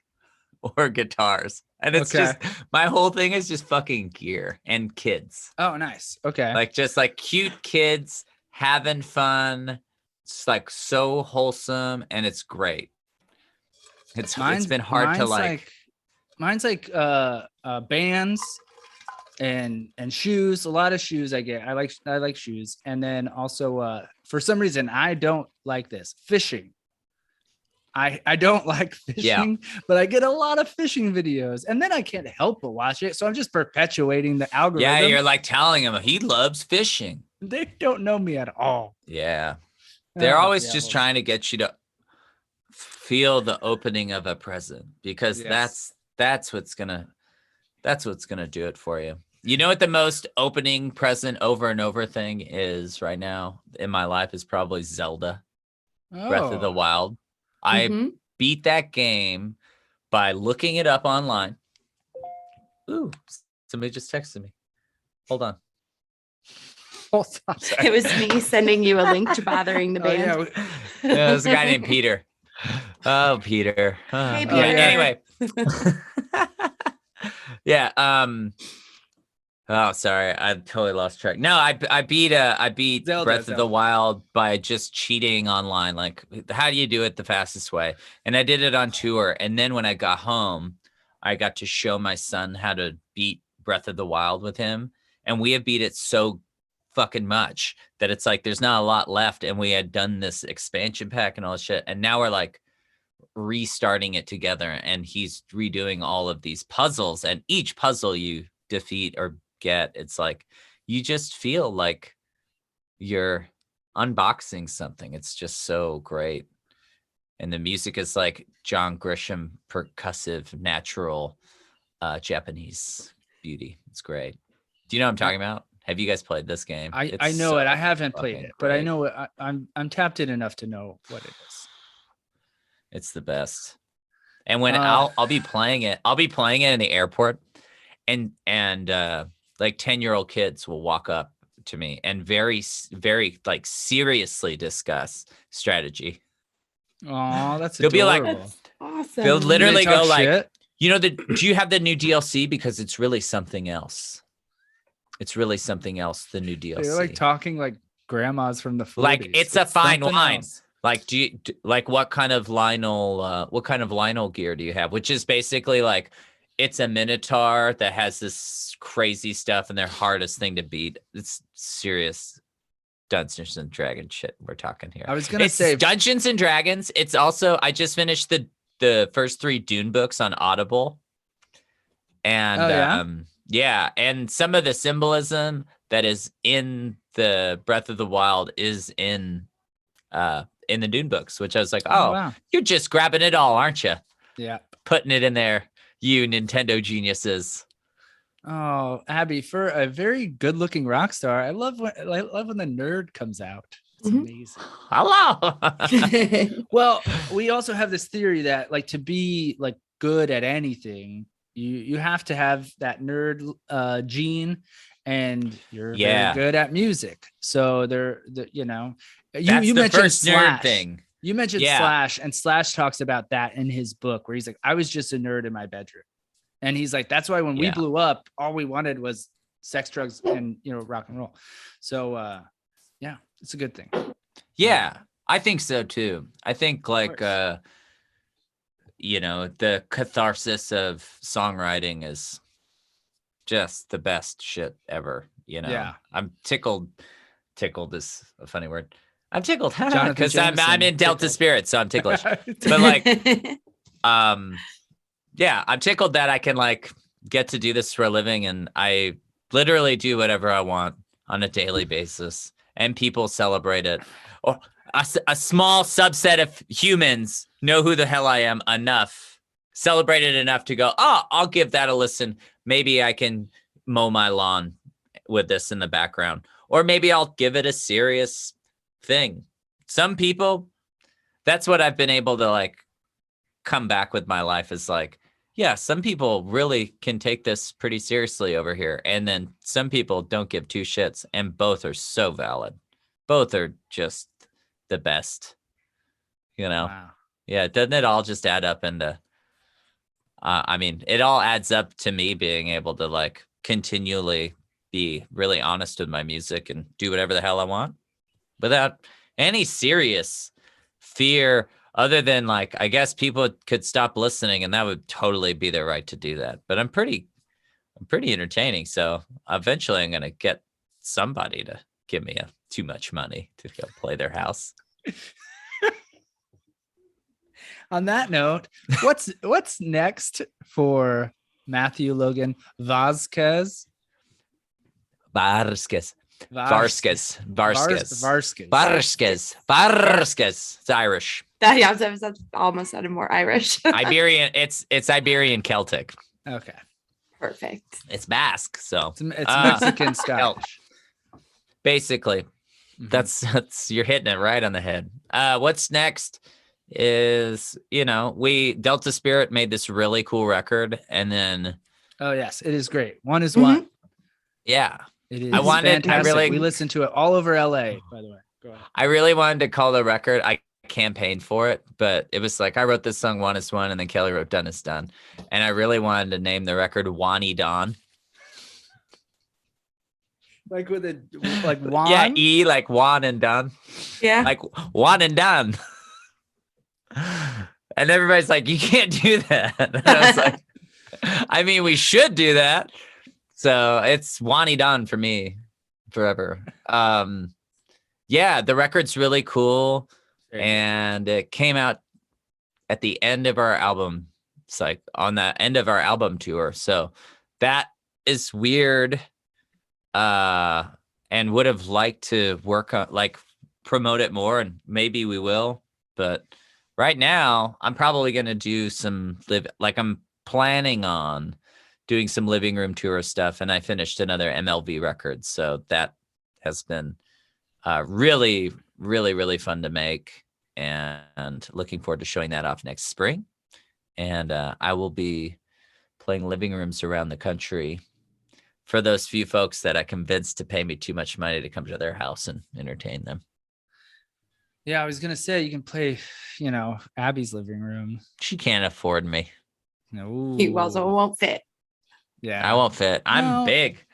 or guitars. And it's Okay. just my whole thing is just fucking gear and kids. Oh, nice. Okay. Like just like cute kids having fun. It's like so wholesome and it's great. It's been hard to like. Mine's like bands and shoes. A lot of shoes I get. I like shoes. And then also for some reason I don't like this. Fishing. I don't like fishing, but I get a lot of fishing videos and then I can't help but watch it. So I'm just perpetuating the algorithm. Yeah, you're like telling him he loves fishing. They don't know me at all. Yeah. They're Oh, always yeah, just well, trying to get you to feel the opening of a present because Yes. that's what's gonna do it for you. You know what the most opening present over and over thing is right now in my life is probably Zelda Breath of the Oh. Wild. I Mhm. beat that game by looking it up online. Ooh, somebody just texted me. Hold on. Hold on. It was me sending you a link to Bothering the Oh, Band. yeah. Yeah, there's a guy named Peter. Oh, Peter. Oh, Hey, yeah, Peter. anyway. Yeah. Oh, sorry. I totally lost track. No, I beat Zelda, Breath of the Wild by just cheating online. Like, how do you do it the fastest way? And I did it on tour. And then when I got home, I got to show my son how to beat Breath of the Wild with him. And we have beat it so fucking much that it's like there's not a lot left. And we had done this expansion pack and all this shit. And now we're like restarting it together. And he's redoing all of these puzzles. And each puzzle you defeat or get, it's like you just feel like you're unboxing something. It's just so great. And the music is like John Grisham percussive natural Japanese beauty. It's great. Do you know what I'm talking about? Have you guys played this game? I It's know so it. I haven't played fucking it, but I great. know it. I'm tapped in enough to know what it is. It's the best. And when Uh, I'll be playing it in the airport, and like 10-year-old kids will walk up to me and very like seriously discuss strategy. Oh, that's They'll be like- adorable. That's awesome. They'll Do literally they talk go like, shit? do you have the new DLC? Because it's really something else. It's really something else, the new DLC. They're like talking like grandmas from the 40s. Like, it's a fine something wine. else. Like, like what kind of Lionel gear do you have? Which is basically like, it's a Minotaur that has this crazy stuff and their hardest thing to beat. It's serious Dungeons and Dragons shit we're talking here. I was gonna It's say Dungeons and Dragons. It's also, I just finished the the first 3 Dune books on Audible. And and some of the symbolism that is in the Breath of the Wild is in the Dune books, which I was like, wow. You're just grabbing it all, aren't you? Yeah. Putting it in there, you Nintendo geniuses. Oh, Abby, for a very good-looking rock star, I love when the nerd comes out. It's amazing. Hello. Well, we also have this theory that like to be like good at anything, you have to have that nerd gene, and you're very good at music. So you mentioned first Slash nerd thing. You mentioned Slash, and Slash talks about that in his book where he's like, I was just a nerd in my bedroom. And he's like, that's why when we blew up, all we wanted was sex, drugs, and rock and roll. So it's a good thing. Yeah, I think so too. I think like the catharsis of songwriting is just the best shit ever. Yeah. I'm tickled. Tickled is a funny word. I'm tickled because I'm in Delta Spirit, so I'm ticklish. But like, I'm tickled that I can like get to do this for a living, and I literally do whatever I want on a daily basis, and people celebrate it. Or a small subset of humans know who the hell I am enough, celebrate it enough to go, I'll give that a listen. Maybe I can mow my lawn with this in the background, or maybe I'll give it a serious thing. Some people, that's what I've been able to like come back with my life is like, yeah, some people really can take this pretty seriously over here. And then some people don't give 2 shits, and both are so valid. Both are just the best, Wow. Yeah. Doesn't it all just add up into, it all adds up to me being able to like continually be really honest with my music and do whatever the hell I want without any serious fear, other than like, I guess people could stop listening, and that would totally be their right to do that. But I'm pretty entertaining. So eventually I'm going to get somebody to give me too much money to go play their house. On that note, what's next for Matthew Logan Vasquez? Vasquez. It's Irish. That almost sounded more Irish. Iberian. It's Iberian Celtic. Okay. Perfect. It's Basque, so it's Mexican Scottish. Basically, that's you're hitting it right on the head. What's next is Delta Spirit made this really cool record, and then yes, it is great. One is one. Yeah. It is fantastic. We listened to it all over LA, by the way. Go ahead. I really wanted to call the record. I campaigned for it, but it was like I wrote this song One Is One, and then Kelly wrote Done Is Done. And I really wanted to name the record Wani Don. Like with a Juan? Yeah, E like Juan and Don. Yeah. Like Juan and Don. And everybody's like, you can't do that. And I was like, we should do that. So it's Wani Don for me forever. The record's really cool. And it came out at the end of our album. It's like on the end of our album tour. So that is weird. And would have liked to work on promote it more, and maybe we will. But right now I'm probably going to do some I'm planning on doing some living room tour stuff, and I finished another MLV record. So that has been really, really, really fun to make, and looking forward to showing that off next spring. And I will be playing living rooms around the country for those few folks that I convinced to pay me too much money to come to their house and entertain them. Yeah, I was going to say you can play, Abby's living room. She can't afford me. No. He also won't fit. Yeah, I won't fit. I'm big.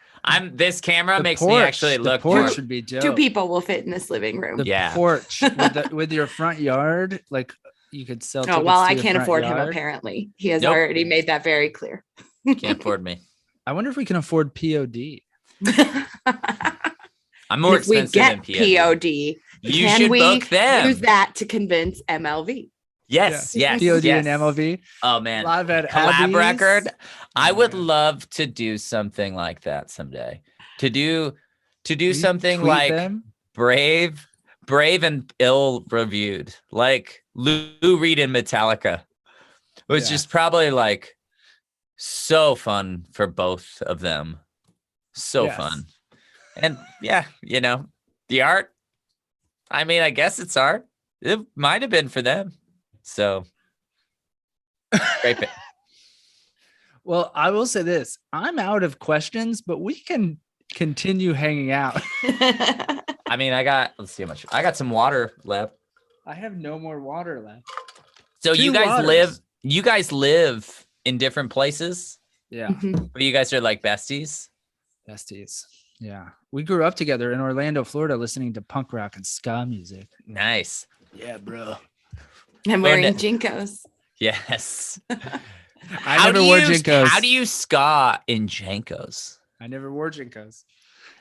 This camera makes porch, me actually look. The porch should be dope. 2 people will fit in this living room. The porch with your front yard, you could sell. Oh well, I can't afford him. Apparently, he has already made that very clear. Can't afford me. I wonder if we can afford POD. I'm more expensive than POD. You should book them. Use that to convince MLV. Yes, yes, POD yes. and MLB. Oh man, Live at collab Abby's. record. I would man. love to do something like that someday. To do Will something tweet like them? brave and ill reviewed, like Lou Reed and Metallica. It was just probably like so fun for both of them. So fun. And yeah, you know, the art. I mean, I guess it's art. It might have been for them. So great. Well, I will say this. I'm out of questions, but we can continue hanging out. I mean, let's see how much. I got some water left. I have no more water left. So Two you waters. guys live in different places? Yeah. But you guys are like besties? Besties. Yeah. We grew up together in Orlando, Florida, listening to punk rock and ska music. Nice. Yeah, bro. I'm wearing Jinkos. Yes. I never wore Jinkos. How do you ska in Jinkos? I never wore Jinkos.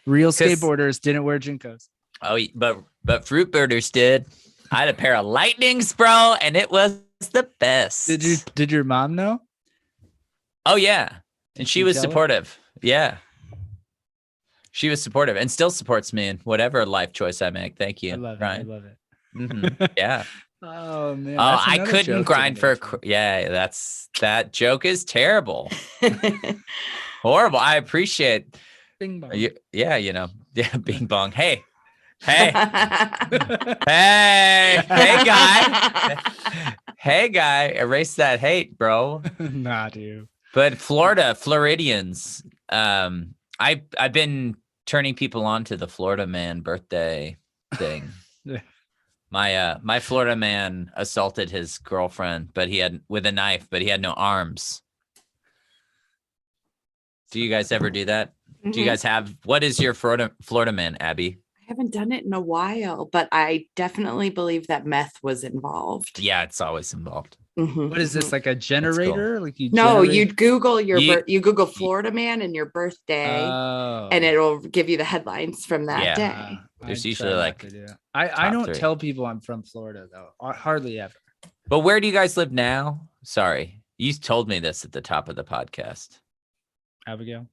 Real skateboarders didn't wear Jinkos. Oh, but fruit birders did. I had a pair of lightnings, bro, and it was the best. Did your mom know? Oh yeah. And she was tell her? supportive. Yeah. She was supportive and still supports me in whatever life choice I make. Thank you. I love Ryan. it. I love it. Mm-hmm. Yeah. Oh man. Oh, I couldn't grind for. That joke is terrible. Horrible. I appreciate. Bing bong. Yeah, you know. Yeah, bing bong. Hey. Hey, guy. Hey, guy. Erase that hate, bro. Nah, dude. But Floridians. I've been turning people on to the Florida man birthday thing. My Florida man assaulted his girlfriend, with a knife, but he had no arms. Do you guys ever do that? Mm-hmm. Do you guys what is your Florida man, Abby? I haven't done it in a while, but I definitely believe that meth was involved. Yeah, it's always involved. Mm-hmm. What is this, like a generator? Cool. Like you'd Google you Google Florida man and your birthday, and it'll give you the headlines from that day. There's usually like I don't tell people I'm from Florida though, hardly ever. But where do you guys live now? Sorry, you told me this at the top of the podcast. Abigail,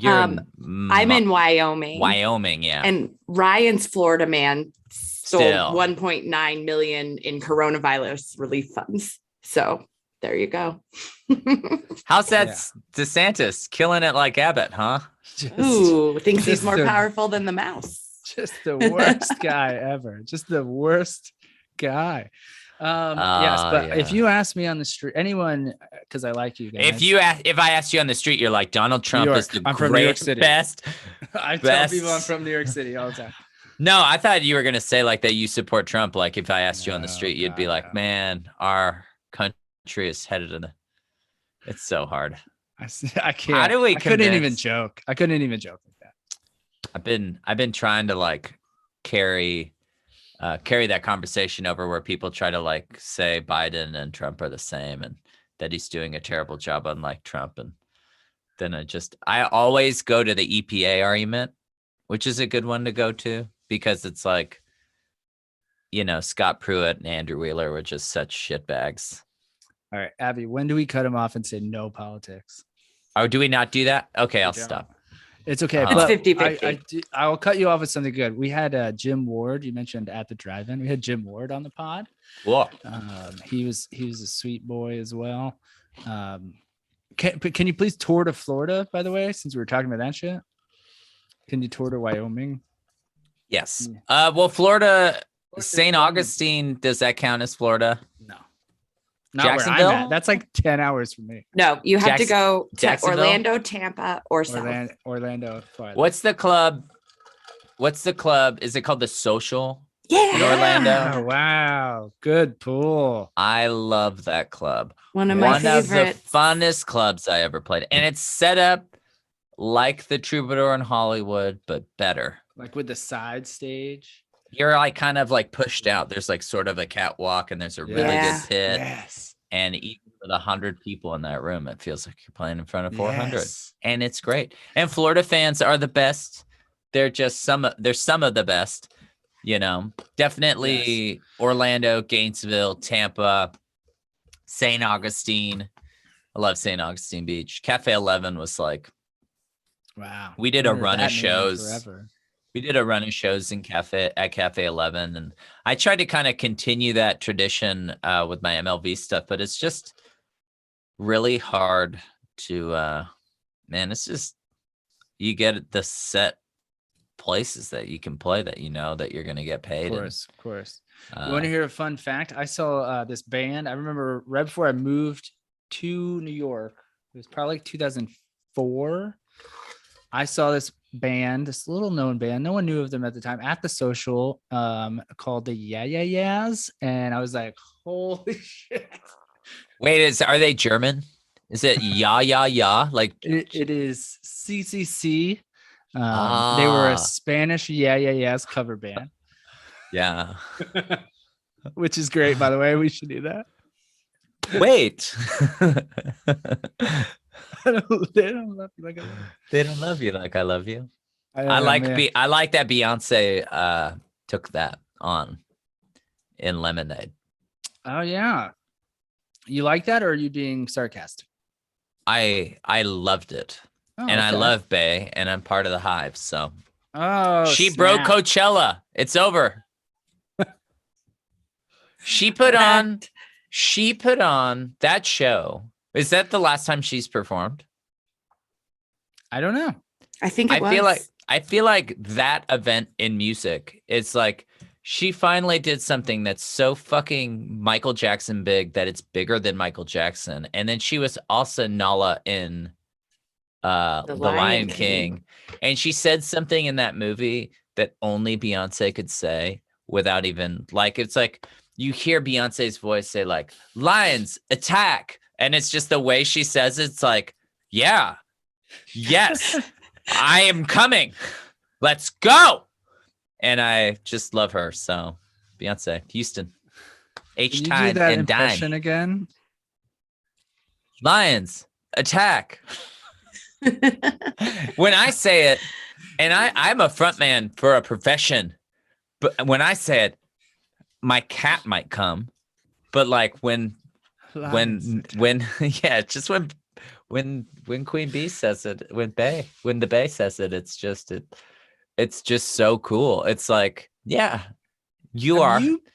I'm in Wyoming. Wyoming, yeah. And Ryan's Florida man stole 1.9 million in coronavirus relief funds. So there you go. How's that DeSantis killing it like Abbott, huh? Ooh, thinks he's more powerful than the mouse. Just the worst guy ever. Just the worst guy. Yes, but if you ask me on the street, anyone, because I like you guys. If I ask you on the street, you're like, Donald Trump is the best. I tell people I'm from New York City all the time. No, I thought you were gonna say like that you support Trump. Like if I asked you on the street, you'd be like, man, our country is headed in it's so hard. I can't. How do we? I couldn't even joke. I couldn't even joke like that. I've been trying to like carry that conversation over where people try to like say Biden and Trump are the same and that he's doing a terrible job unlike Trump. And then I always go to the EPA argument, which is a good one to go to because it's like, you know, Scott Pruitt and Andrew Wheeler were just such shitbags. All right, Abby, when do we cut him off and say no politics? Oh, do we not do that? Okay, I'll stop. It's okay. It's 50-50. I will cut you off with something good. We had Jim Ward. You mentioned at the drive-in. We had Jim Ward on the pod. Cool. He was a sweet boy as well. Can you please tour to Florida, by the way, since we were talking about that shit? Can you tour to Wyoming? Yes. Well, Florida, St. Augustine, does that count as Florida? No. Not Jacksonville? where I'm at. That's like 10 hours from me. No, you have to go to Orlando, Tampa, or South. Orlando. Florida. What's the club? Is it called The Social? Yeah. In Orlando. Oh, wow. Good pool. I love that club. One of my favorites. The funnest clubs I ever played. And it's set up like the Troubadour in Hollywood, but better. Like with the side stage. You're like kind of like pushed out. There's like sort of a catwalk and there's a really good pit. Yes. And even with 100 people in that room, it feels like you're playing in front of 400. Yes. And it's great. And Florida fans are the best. They're some of the best. You know, definitely Orlando, Gainesville, Tampa, St. Augustine. I love St. Augustine Beach. Cafe 11 was like, wow. We did a run of shows. Forever. We did a run of shows at Cafe 11, and I tried to kind of continue that tradition with my MLV stuff, but it's just really hard to, man. It's just you get the set places that you can play that you know that you're going to get paid. Of course. You want to hear a fun fact? I saw this band. I remember right before I moved to New York. It was probably like 2004. I saw this band, this little known band. No one knew of them at the time at the social called the Yeah Yeah Yeahs. And I was like, holy shit. Wait, are they German? Is it Ya Ya Ya? Like it is CCC. They were a Spanish Yeah Yeah Yeahs cover band. Yeah. Which is great, by the way. We should do that. Wait. They don't love you like I love you. They don't love you like I love you. I like that Beyonce took that on in Lemonade. Oh yeah. You like that, or are you being sarcastic? I loved it. Oh, and okay. I love Bey, and I'm part of the Hive. So she broke Coachella. It's over. She put on that show. Is that the last time she's performed? I don't know. I think it was. I feel like that event in music, it's like she finally did something that's so fucking Michael Jackson big that it's bigger than Michael Jackson. And then she was also Nala in The Lion King. And she said something in that movie that only Beyonce could say without even like, it's like you hear Beyonce's voice say like, lions attack. And it's just the way she says it, it's like, yeah, yes, I am coming. Let's go. And I just love her. So Beyonce, Houston, H-Tide and Dime. Again? Lions attack. When I say it, and I'm a front man for a profession, but when I say it, my cat might come. But like when yeah, just when Queen Bee says it, when the Bey says it, it's just so cool. It's like, yeah,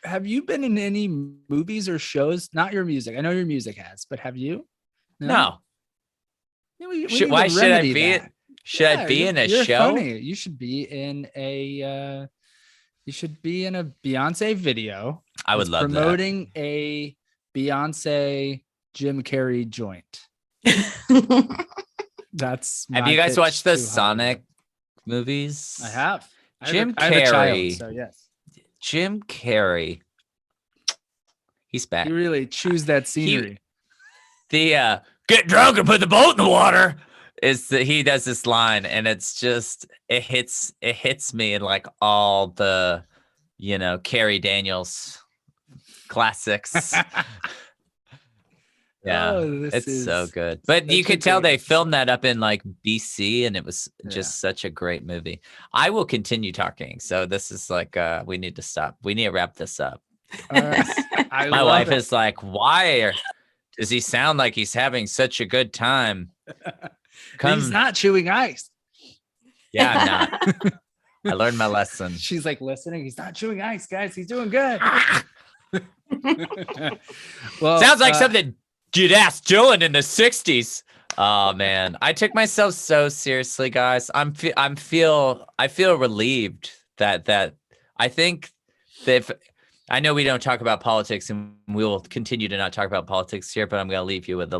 have you been in any movies or shows? Not your music. I know your music has, but have you? No. Why should I be? I be in a show? Funny. You should be in a. You should be in a Beyonce video. I would love promoting a Beyonce Jim Carrey joint. That's. Have you guys watched the Sonic movies? I have. Jim Carrey. I have a child, so yes. Jim Carrey. He's back. You really choose that scenery. The get drunk and put the boat in the water is that he does this line, and it's just it hits me in like all the Carrie Daniels classics. Yeah, it's so good. But you could tell they filmed that up in like BC, and it was just such a great movie. I will continue talking. So this is like we need to stop. We need to wrap this up. My wife is like, why does he sound like he's having such a good time? He's not chewing ice. Yeah, I'm not. I learned my lesson. She's like listening. He's not chewing ice, guys. He's doing good. Well, sounds like something you'd ask Dylan in the 60s. Oh man, I took myself so seriously, guys. I feel relieved that I think that if, I know we don't talk about politics, and we will continue to not talk about politics here, but I'm going to leave you with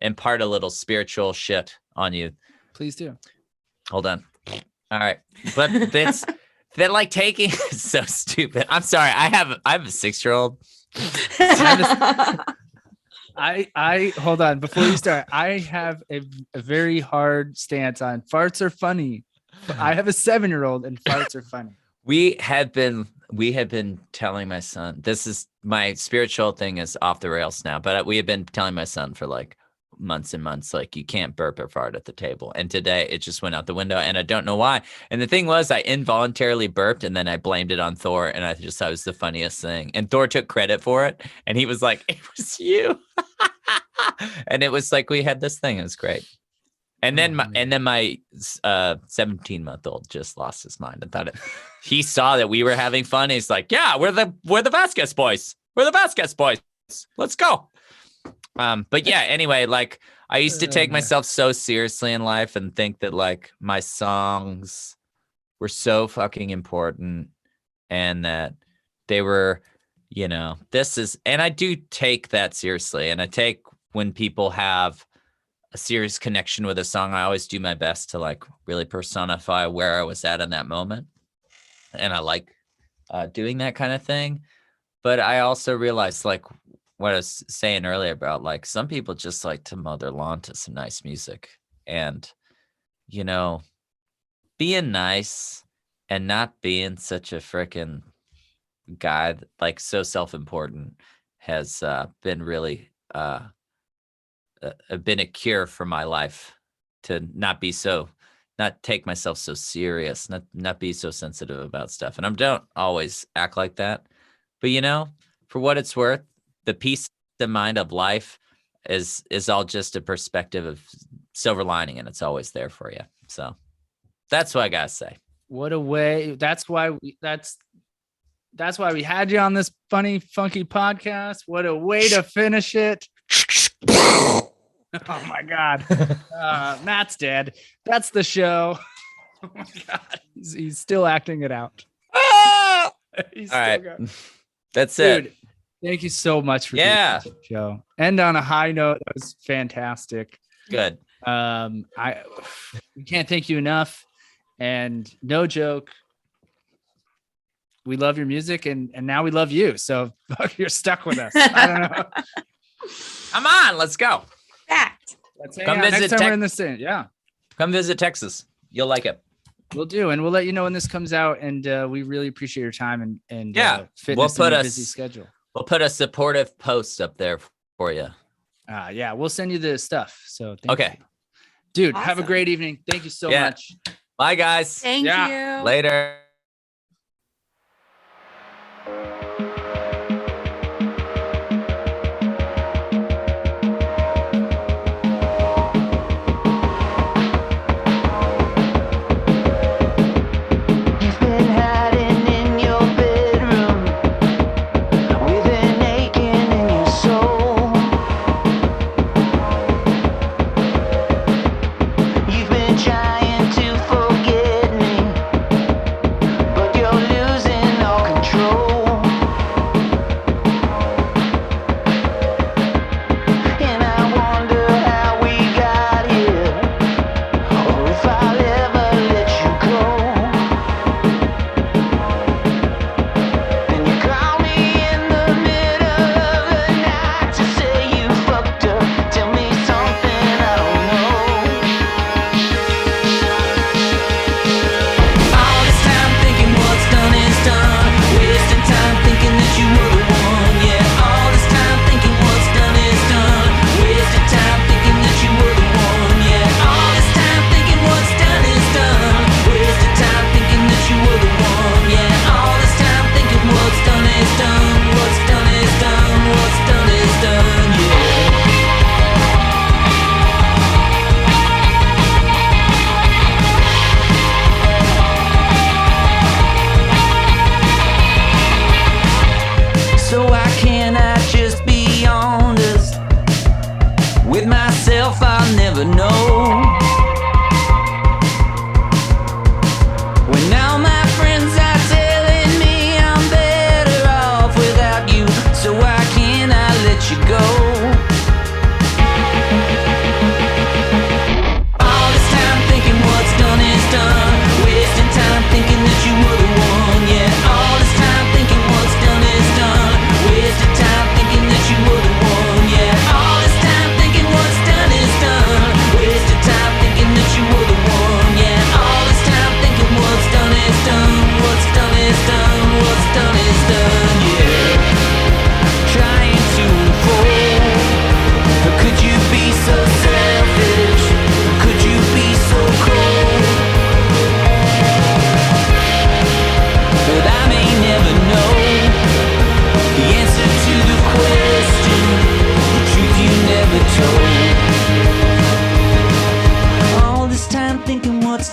impart a little spiritual shit on you. Please do. Hold on. All right. But they're like taking so stupid. I'm sorry. I have a 6-year-old. I hold on before you start. I have a very hard stance on farts are funny. I have a 7-year-old and farts are funny. We have been telling my son, this is my spiritual thing is off the rails now, but we have been telling my son for like months and months, like you can't burp or fart at the table. And today it just went out the window and I don't know why. And the thing was, I involuntarily burped and then I blamed it on Thor. And I just thought it was the funniest thing. And Thor took credit for it. And he was like, it was you. And it was like, we had this thing. It was great. And then my 17-month-old just lost his mind. I thought he saw that we were having fun. He's like, yeah, we're the Vasquez boys. We're the Vasquez boys. Let's go. But yeah, anyway, like I used to take myself so seriously in life and think that like my songs were so fucking important and that they were, you know, and I do take that seriously. And I take when people have a serious connection with a song, I always do my best to like really personify where I was at in that moment. And I like doing that kind of thing. But I also realized like what I was saying earlier about like some people just like to mow their lawn to some nice music. And, you know, being nice and not being such a freaking guy like so self-important has been really been a cure for my life, to not take myself so serious, not be so sensitive about stuff. And I don't always act like that, but you know, for what it's worth, the peace of mind of life is all just a perspective of silver lining, and it's always there for you. So that's what I gotta say. What a way. That's why we had you on this funny, funky podcast. What a way to finish it. Oh my God. Matt's dead. That's the show. Oh my God. He's still acting it out. He's all right. going. That's Dude, it. Thank you so much for doing this show. End on a high note. That was fantastic. Good. We can't thank you enough. And no joke, we love your music and now we love you. So you're stuck with us. I don't know. Come on, let's go. Fact. Let's come visit next time we're in the scene. Yeah. Come visit Texas. You'll like it. We'll do. And we'll let you know when this comes out. And we really appreciate your time and fitness we'll in your busy schedule. We'll put a supportive post up there for you. Yeah, we'll send you the stuff. So thank you. Dude, Awesome. Have a great evening. Thank you so much. Bye, guys. Thank you. Later.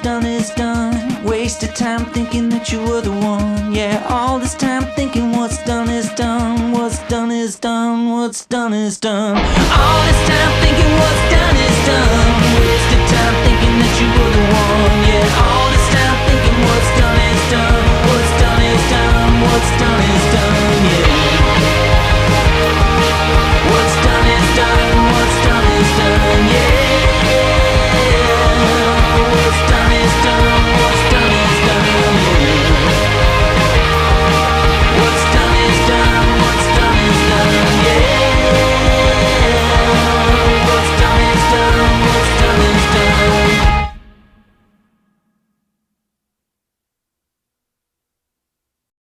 done is done. Wasted time thinking that you were the one. Yeah, all this time thinking what's done is done. What's done is done. What's done is done. All this time thinking what's done is done. Wasted time thinking that you were the one.